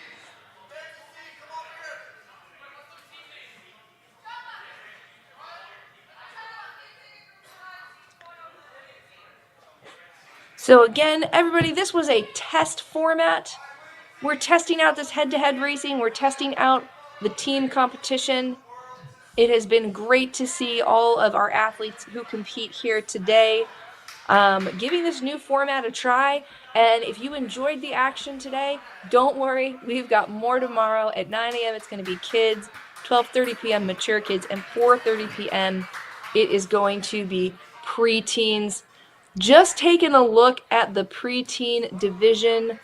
So again, everybody, this was a test format. We're testing out this head-to-head racing. We're testing out the team competition. It has been great to see all of our athletes who compete here today giving this new format a try. And if you enjoyed the action today, don't worry. We've got more tomorrow at 9 a.m. It's going to be kids, 12:30 p.m. mature kids, and 4:30 p.m. it is going to be preteens. Just taking a look at the preteen division,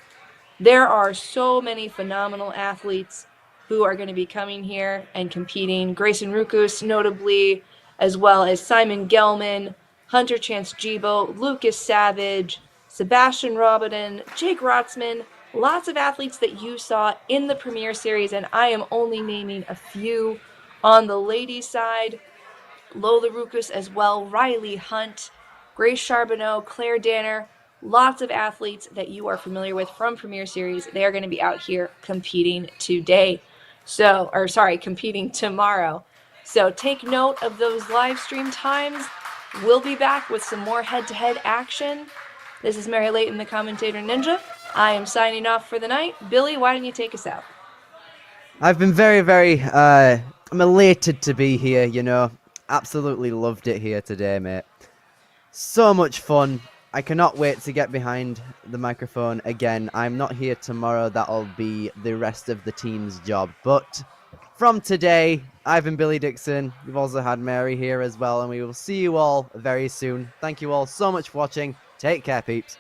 there are so many phenomenal athletes who are going to be coming here and competing. Grayson Rukus, notably, as well as Simon Gelman, Hunter Chance Jibo, Lucas Savage, Sebastian Robidon, Jake Rotzman, lots of athletes that you saw in the Premier Series, and I am only naming a few. On the ladies' side, Lola Rukus as well, Riley Hunt, Grace Charbonneau, Claire Danner, lots of athletes that you are familiar with from Premier Series. They are going to be out here competing today. Competing tomorrow. So take note of those live stream times. We'll be back with some more head-to-head action. This is Mary Layton, the Commentator Ninja. I am signing off for the night. Billy, why don't you take us out? I've been very, I'm elated to be here, you know. Absolutely loved it here today, mate. So much fun. I cannot wait to get behind the microphone again. I'm not here tomorrow. That'll be the rest of the team's job. But from today, I've been Billy Dixon. We've also had Mary here as well, and we will see you all very soon. Thank you all so much for watching. Take care, peeps.